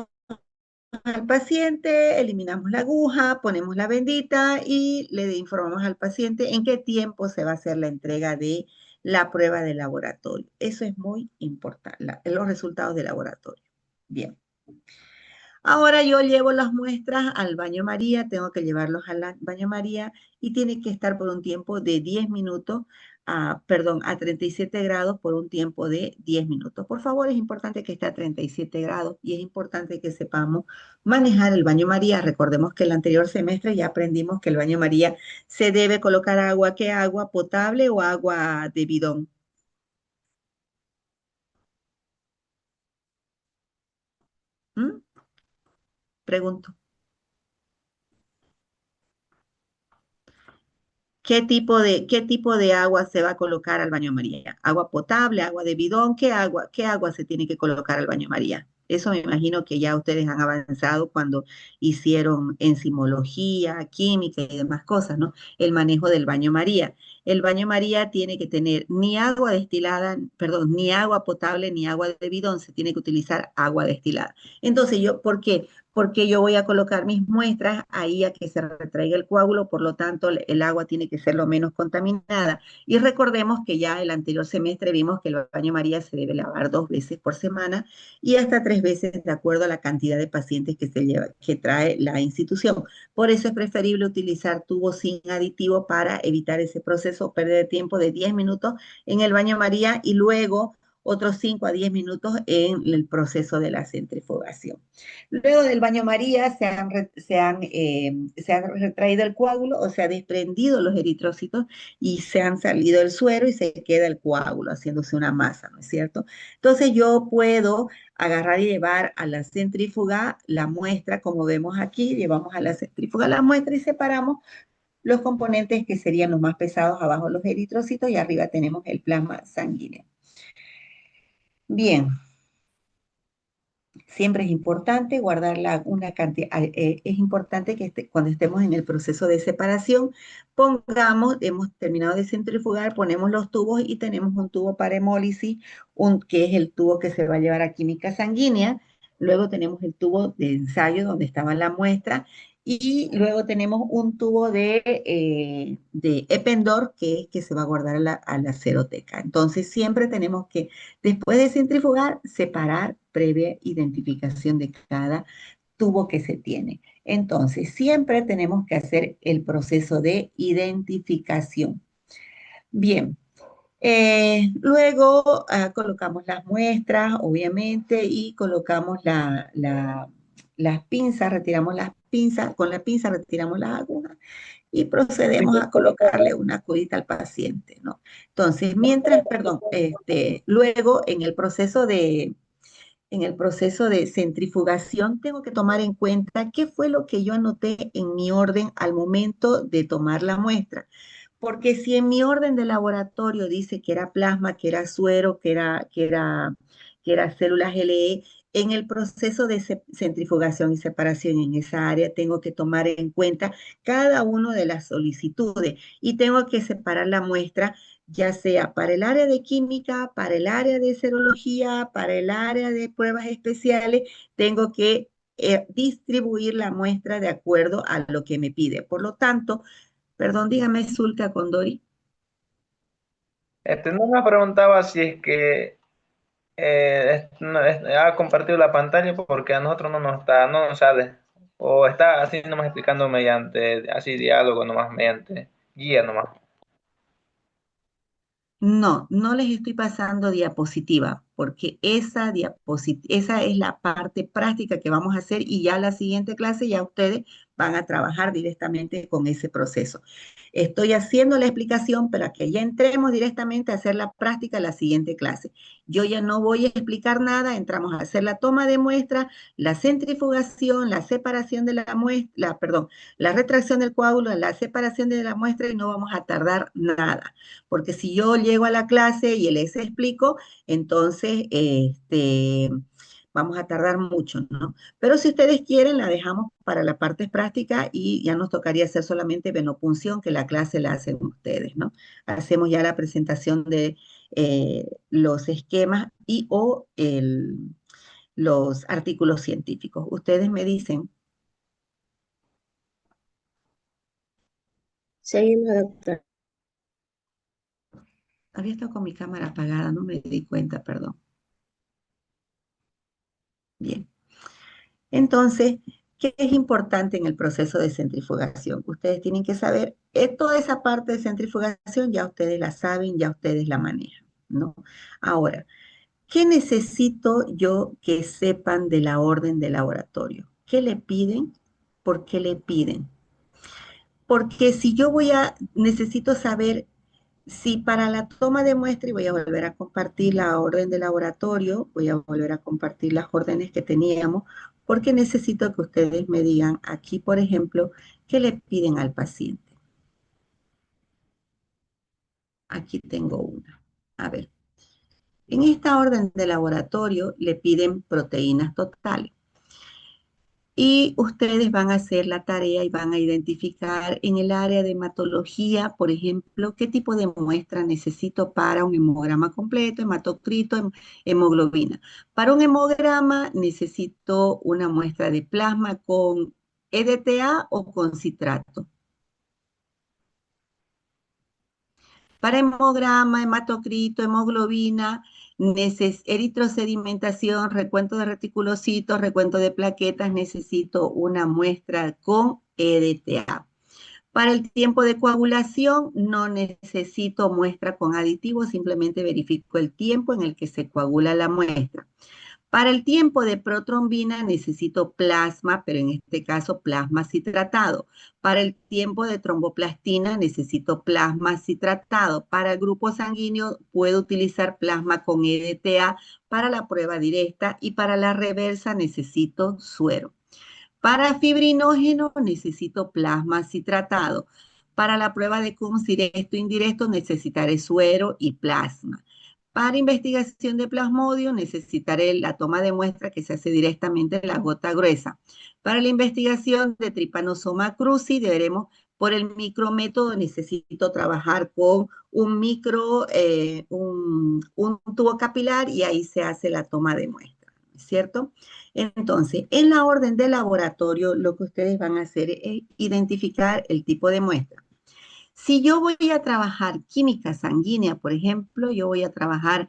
al paciente, eliminamos la aguja, ponemos la bendita y le informamos al paciente en qué tiempo se va a hacer la entrega de la prueba de laboratorio. Eso es muy importante, los resultados de laboratorio. Bien. Ahora yo llevo las muestras al baño María, tengo que llevarlos al baño María y tiene que estar por un tiempo de 10 minutos, a 37 grados por un tiempo de 10 minutos. Por favor, es importante que esté a 37 grados y es importante que sepamos manejar el baño María. Recordemos que el anterior semestre ya aprendimos que el baño María se debe colocar agua, ¿qué agua? ¿Potable o agua de bidón? ¿Mm? Pregunto. ¿Qué tipo de agua se va a colocar al baño María? ¿Agua potable, agua de bidón? Qué agua se tiene que colocar al baño María? Eso me imagino que ya ustedes han avanzado cuando hicieron enzimología, química y demás cosas, ¿no? El manejo del baño María. El baño María tiene que tener ni agua destilada, perdón, ni agua potable ni agua de bidón, se tiene que utilizar agua destilada. Entonces, ¿por qué? porque yo voy a colocar mis muestras ahí a que se retraiga el coágulo, por lo tanto el agua tiene que ser lo menos contaminada. Y recordemos que ya el anterior semestre vimos que el baño María se debe lavar 2 veces por semana y hasta 3 veces de acuerdo a la cantidad de pacientes que trae la institución. Por eso es preferible utilizar tubos sin aditivo para evitar ese proceso, pérdida de tiempo de 10 minutos en el baño María y luego otros 5 a 10 minutos en el proceso de la centrifugación. Luego del baño María se han retraído el coágulo o se ha desprendido los eritrocitos y se han salido del suero y se queda el coágulo haciéndose una masa, ¿no es cierto? Entonces yo puedo agarrar y llevar a la centrífuga la muestra, como vemos aquí, llevamos a la centrífuga la muestra y separamos los componentes que serían los más pesados, abajo los eritrocitos y arriba tenemos el plasma sanguíneo. Bien, siempre es importante guardar una cantidad, es importante que cuando estemos en el proceso de separación, hemos terminado de centrifugar, ponemos los tubos y tenemos un tubo para hemólisis, que es el tubo que se va a llevar a química sanguínea, luego tenemos el tubo de ensayo donde estaba la muestra, y luego tenemos un tubo de Eppendorf que se va a guardar a la ceroteca. Entonces siempre tenemos que, después de centrifugar, separar previa identificación de cada tubo que se tiene. Entonces, siempre tenemos que hacer el proceso de identificación. Bien, luego colocamos las muestras, obviamente, y colocamos las pinzas, retiramos las pinzas, con la pinza retiramos las agujas y procedemos a colocarle una curita al paciente, ¿no? Entonces, luego en el proceso de centrifugación, tengo que tomar en cuenta qué fue lo que yo anoté en mi orden al momento de tomar la muestra. Porque si en mi orden de laboratorio dice que era plasma, que era suero, que era células LE, en el proceso de centrifugación y separación en esa área tengo que tomar en cuenta cada una de las solicitudes y tengo que separar la muestra ya sea para el área de química, para el área de serología, para el área de pruebas especiales, tengo que distribuir la muestra de acuerdo a lo que me pide. Por lo tanto, perdón, dígame, Zulka Condori. No me preguntaba si es que ha compartido la pantalla porque a nosotros no nos sale. O está así nomás explicando mediante, así diálogo nomás, mediante guía nomás. No, no les estoy pasando diapositiva, porque esa es la parte práctica que vamos a hacer y ya la siguiente clase ya ustedes van a trabajar directamente con ese proceso. Estoy haciendo la explicación para que ya entremos directamente a hacer la práctica la siguiente clase. Yo ya no voy a explicar nada, entramos a hacer la toma de muestra, la centrifugación, la separación de la muestra, perdón, la retracción del coágulo, la separación de la muestra y no vamos a tardar nada porque si yo llego a la clase y les explico, entonces vamos a tardar mucho, ¿no? Pero si ustedes quieren, la dejamos para la parte práctica y ya nos tocaría hacer solamente venopunción, que la clase la hacen ustedes, ¿no? Hacemos ya la presentación de los esquemas y o los artículos científicos. Ustedes me dicen, Seguimos, doctora. había estado con mi cámara apagada, no me di cuenta, perdón. Bien. Entonces, ¿qué es importante en el proceso de centrifugación? Ustedes tienen que saber, toda esa parte de centrifugación ya ustedes la saben, ya ustedes la manejan, ¿no? Ahora, ¿qué necesito yo que sepan de la orden de laboratorio? ¿Qué le piden? ¿Por qué le piden? Porque si yo necesito saber si para la toma de muestra, y voy a volver a compartir la orden de laboratorio, voy a volver a compartir las órdenes que teníamos, porque necesito que ustedes me digan aquí, por ejemplo, qué le piden al paciente. Aquí tengo una. A ver, en esta orden de laboratorio le piden proteínas totales. Y ustedes van a hacer la tarea y van a identificar en el área de hematología, por ejemplo, qué tipo de muestra necesito para un hemograma completo, hematocrito, hemoglobina. Para un hemograma necesito una muestra de plasma con EDTA o con citrato. Para hemograma, hematocrito, hemoglobina, eritrosedimentación, recuento de reticulocitos, recuento de plaquetas, necesito una muestra con EDTA. Para el tiempo de coagulación no necesito muestra con aditivos, simplemente verifico el tiempo en el que se coagula la muestra. Para el tiempo de protrombina necesito plasma, pero en este caso plasma citratado. Para el tiempo de tromboplastina necesito plasma citratado. Para el grupo sanguíneo puedo utilizar plasma con EDTA para la prueba directa y para la reversa necesito suero. Para fibrinógeno necesito plasma citratado. Para la prueba de Coombs directo e indirecto necesitaré suero y plasma. Para investigación de plasmodio necesitaré la toma de muestra que se hace directamente en la gota gruesa. Para la investigación de Trypanosoma cruzi deberemos, por el micrométodo, necesito trabajar con un tubo capilar y ahí se hace la toma de muestra, ¿cierto? Entonces, en la orden de laboratorio, lo que ustedes van a hacer es identificar el tipo de muestra. Si yo voy a trabajar química sanguínea, por ejemplo, yo voy a trabajar,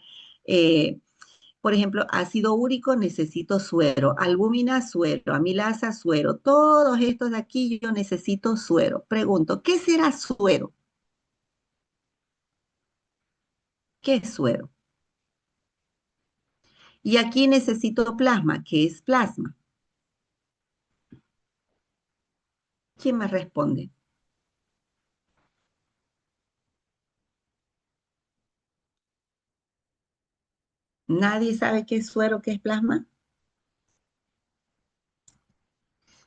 por ejemplo, ácido úrico, necesito suero, albúmina, suero, amilasa, suero. Todos estos de aquí yo necesito suero. Pregunto, ¿qué será suero? ¿Qué es suero? Y aquí necesito plasma. ¿Qué es plasma? ¿Quién me responde? ¿Nadie sabe qué es suero, qué es plasma?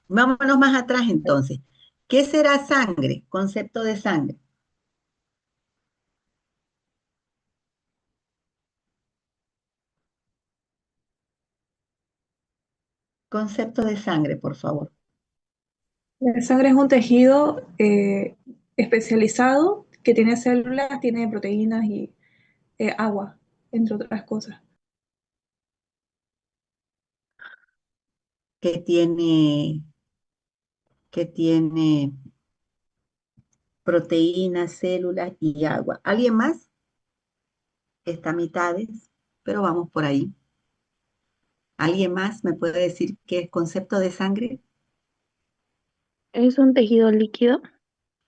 Vámonos más atrás entonces. ¿Qué será sangre? Concepto de sangre. Concepto de sangre, por favor. La sangre es un tejido especializado que tiene células, tiene proteínas y agua, entre otras cosas. Que tiene proteínas, células y agua. ¿Alguien más? Está a mitades, pero vamos por ahí. ¿Alguien más me puede decir qué es concepto de sangre? Es un tejido líquido.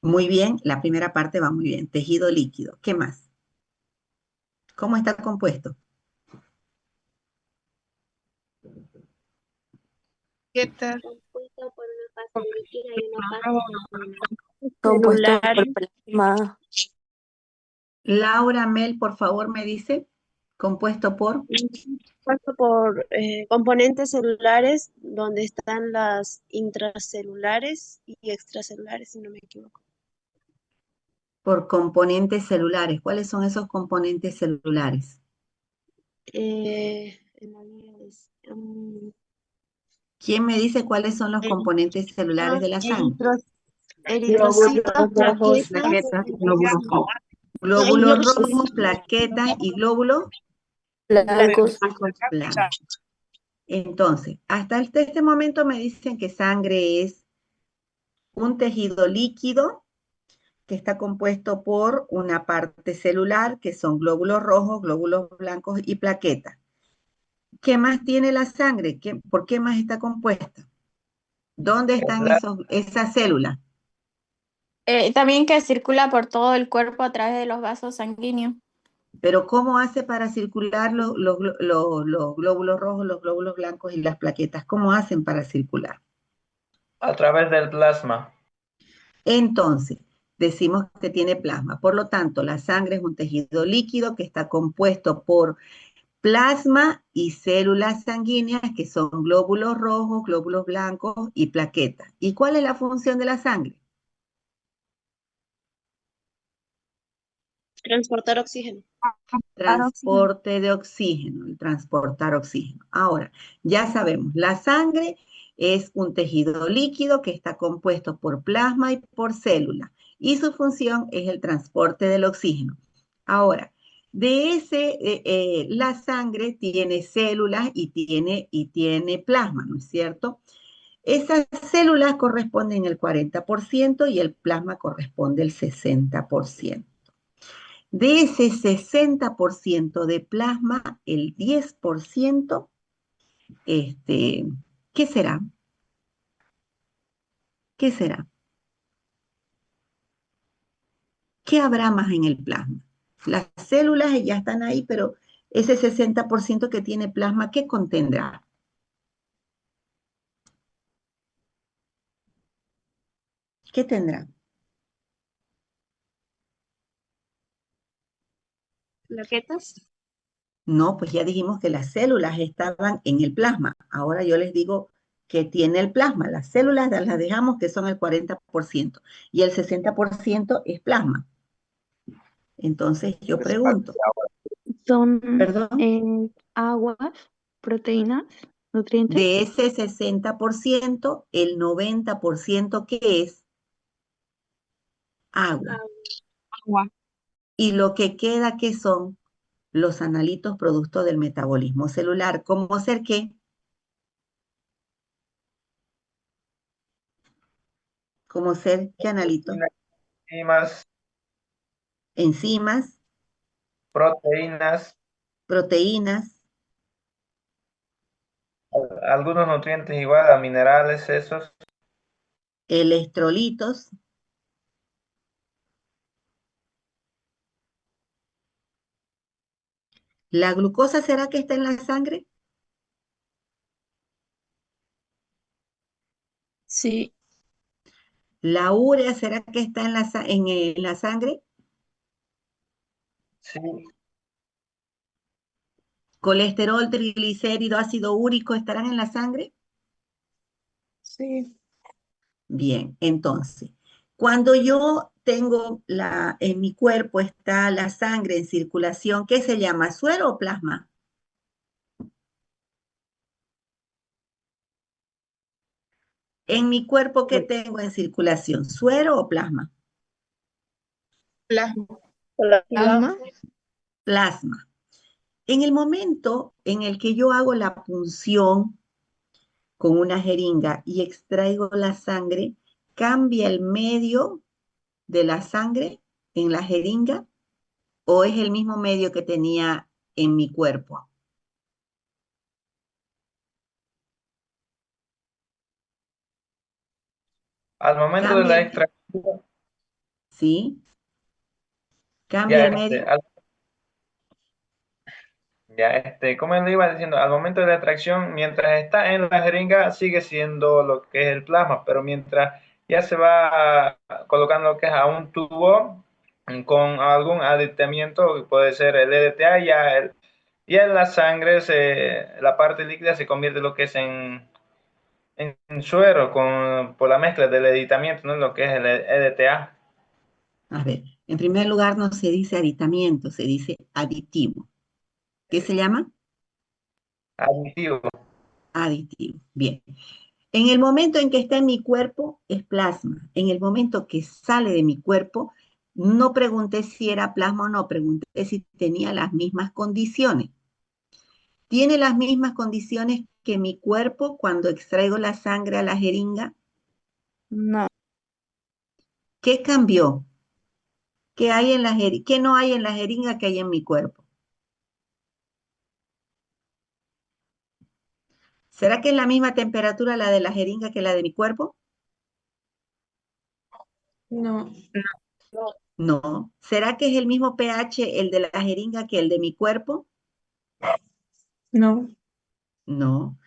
Muy bien, la primera parte va muy bien. Tejido líquido. ¿Qué más? ¿Cómo está compuesto? Keter, Compuesto por una fase líquida y una fase Compuesto por Celulares. plasma. Laura Mel, por favor, me dice. Compuesto por compuesto por componentes celulares donde están las intracelulares y extracelulares, si no me equivoco. componentes celulares. ¿Cuáles son esos componentes celulares? En la línea ¿Quién me dice cuáles son los componentes celulares de la sangre? eritrocitos, Glóbulos rojos, plaquetas, plaquetas, glóbulos rojos. Glóbulos rojos, plaquetas y glóbulos Blancos. blancos. Entonces, hasta este momento me dicen que sangre es un tejido líquido que está compuesto por una parte celular, que son glóbulos rojos, glóbulos blancos y plaquetas. ¿Qué más tiene la sangre? ¿Por qué más está compuesta? ¿Dónde están esas células? También que circula por todo el cuerpo a través de los vasos sanguíneos. Pero ¿cómo hace para circular los glóbulos rojos, los glóbulos blancos y las plaquetas? ¿Cómo hacen para circular? A través del plasma. Entonces, decimos que tiene plasma. Por lo tanto, la sangre es un tejido líquido que está compuesto por plasma y células sanguíneas, que son glóbulos rojos, glóbulos blancos y plaquetas. ¿Y cuál es la función de la sangre? transportar oxígeno. Transporte de oxígeno, el transportar oxígeno. Ahora, ya sabemos, la sangre Es un tejido líquido que está compuesto por plasma y por célula, y su función es el transporte del oxígeno. Ahora, la sangre tiene células y tiene plasma, ¿no es cierto? Esas células corresponden el 40% y el plasma corresponde el 60%. De ese 60% de plasma, el 10%, ¿qué será? ¿Qué será? ¿Qué habrá más en el plasma? Las células ya están ahí, pero ese 60% que tiene plasma, ¿qué contendrá? ¿Qué tendrá? ¿Plaquetas? No, pues ya dijimos que las células estaban en el plasma. Ahora yo les digo que tiene el plasma. Las células las dejamos que son el 40% y el 60% es plasma. Entonces yo pregunto, Son perdón, aguas, proteínas, nutrientes. de ese 60%, el 90% ¿qué es? Agua. Agua. Y lo que queda, ¿qué son? Los analitos producto del metabolismo celular. ¿Cómo ser qué? ¿Cómo ser qué analito? Enzimas, Enzimas, proteínas, proteínas, algunos nutrientes igual a minerales, esos. electrolitos. ¿La glucosa será que está en la sangre? Sí, ¿La urea será que está en la sangre? Sí, ¿Colesterol, triglicérido, ácido úrico estarán en la sangre? Sí. Bien, entonces, cuando yo tengo en mi cuerpo está la sangre en circulación, ¿qué se llama? ¿Suero o plasma? En mi cuerpo, ¿qué tengo en circulación? ¿Suero o plasma? Plasma. plasma. Plasma. En el momento en el que yo hago la punción con una jeringa y extraigo la sangre, ¿cambia el medio de la sangre en la jeringa o es el mismo medio que tenía en mi cuerpo? al momento de ¿Cambia la el, extracción, sí? ¿Cambia ya el medio? como le iba diciendo, al momento de la extracción, mientras está en la jeringa, sigue siendo lo que es el plasma, pero mientras ya se va colocando lo que es a un tubo con algún aditamiento, que puede ser el EDTA, ya en la sangre, la parte líquida se convierte en lo que es en suero por la mezcla del aditamiento, ¿no? Lo que es el EDTA. A ver, en primer lugar no se dice aditamiento, se dice aditivo. ¿Qué se llama? Aditivo. Aditivo. Bien. En el momento en que está en mi cuerpo es plasma. En el momento que sale de mi cuerpo, no pregunté si era plasma o no, pregunté si tenía las mismas condiciones. ¿Tiene las mismas condiciones que mi cuerpo cuando extraigo la sangre a la jeringa? No. ¿Qué cambió? ¿Qué no hay en la jeringa que hay en mi cuerpo? ¿Será que es la misma temperatura la de la jeringa que la de mi cuerpo? No. No. ¿Será que es el mismo pH el de la jeringa que el de mi cuerpo? No. No.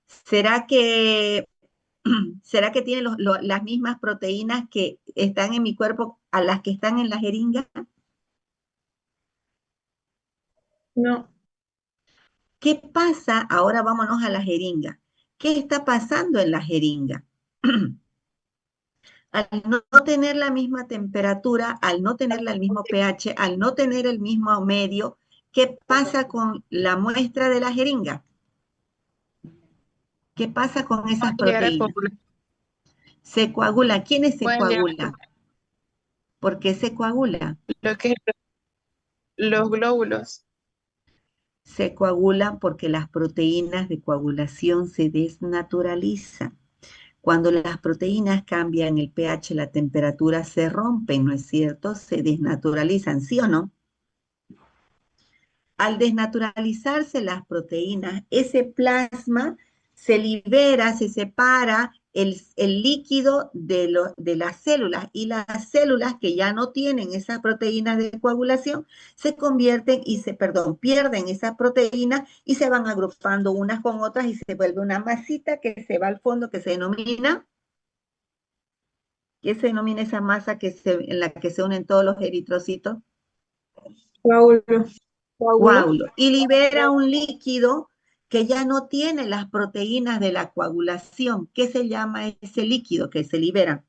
¿Será que, será que tiene las mismas proteínas que están en mi cuerpo a las que están en la jeringa? No. ¿Qué pasa? Ahora vámonos a la jeringa. ¿Qué está pasando en la jeringa? Al no tener la misma temperatura, al no tener el mismo pH, al no tener el mismo medio, ¿qué pasa con la muestra de la jeringa? ¿Qué pasa con esas Puede llegar a proteínas? coagular. Se coagula. ¿Quiénes se Pueden llegar coagulan? ¿Por qué se coagula? lo que es los glóbulos. Se coagulan porque las proteínas de coagulación se desnaturalizan. Cuando las proteínas cambian el pH, la temperatura, se rompen, ¿no es cierto? Se desnaturalizan, ¿sí o no? Al desnaturalizarse las proteínas, ese plasma se libera, se separa el líquido de las células, y las células que ya no tienen esas proteínas de coagulación se convierten pierden esas proteínas y se van agrupando unas con otras y se vuelve una masita que se va al fondo, que se denomina, ¿qué se denomina esa masa en la que se unen todos los eritrocitos? Coágulo. Coágulo, y libera un líquido que ya no tiene las proteínas de la coagulación. ¿Qué se llama ese líquido que se libera?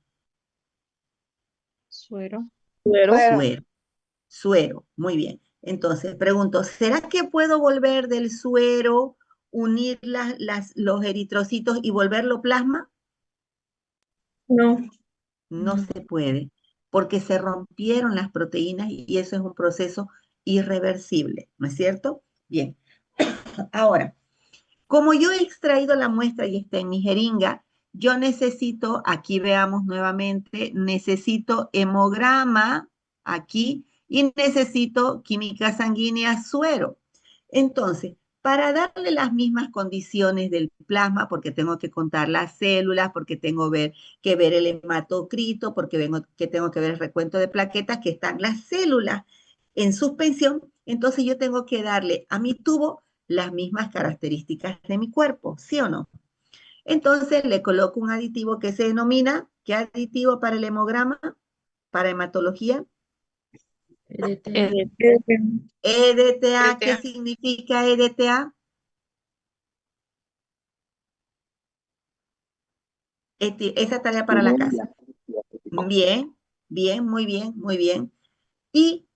Suero. Suero. Suero, muy bien. Entonces, pregunto, ¿será que puedo volver del suero, unir los eritrocitos y volverlo plasma? No. No se puede, porque se rompieron las proteínas y eso es un proceso irreversible, ¿no es cierto? Bien. Ahora, como yo he extraído la muestra y está en mi jeringa, yo necesito, aquí veamos nuevamente, necesito hemograma aquí y necesito química sanguínea suero. Entonces, para darle las mismas condiciones del plasma, porque tengo que contar las células, porque tengo que ver el hematocrito, porque tengo que ver el recuento de plaquetas, que están las células en suspensión, entonces yo tengo que darle a mi tubo las mismas características de mi cuerpo, ¿sí o no? Entonces le coloco un aditivo que se denomina, ¿qué aditivo para el hemograma? Para hematología. EDTA, ¿qué EDTA. significa EDTA? Esa tarea para la casa. Bien, bien, muy bien, muy bien. Y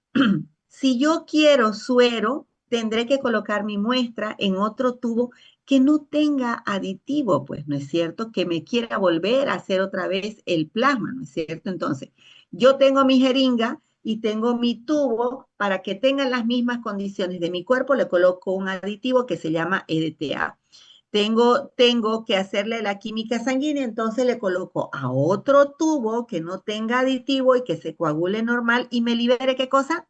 si yo quiero suero, tendré que colocar mi muestra en otro tubo que no tenga aditivo, pues, ¿no es cierto? Que me quiera volver a hacer otra vez el plasma, ¿no es cierto? Entonces, yo tengo mi jeringa y tengo mi tubo para que tengan las mismas condiciones de mi cuerpo, le coloco un aditivo que se llama EDTA. Tengo que hacerle la química sanguínea, entonces le coloco a otro tubo que no tenga aditivo y que se coagule normal y me libere, ¿qué cosa?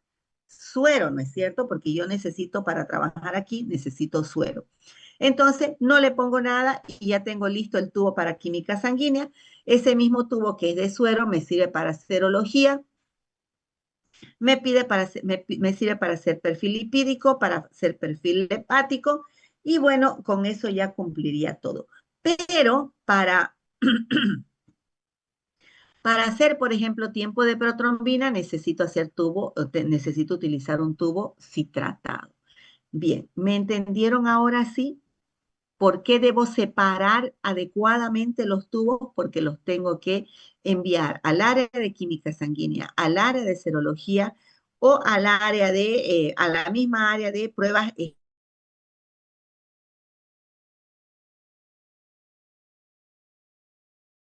Suero, ¿no es cierto? Porque yo necesito, para trabajar aquí, necesito suero. Entonces, no le pongo nada y ya tengo listo el tubo para química sanguínea. Ese mismo tubo que es de suero me sirve para serología, me sirve para hacer perfil lipídico, para hacer perfil hepático, y bueno, con eso ya cumpliría todo. Pero para hacer, por ejemplo, tiempo de protrombina, necesito necesito utilizar un tubo citratado. Bien, ¿me entendieron ahora sí? ¿Por qué debo separar adecuadamente los tubos? Porque los tengo que enviar al área de química sanguínea, al área de serología o a la misma área de pruebas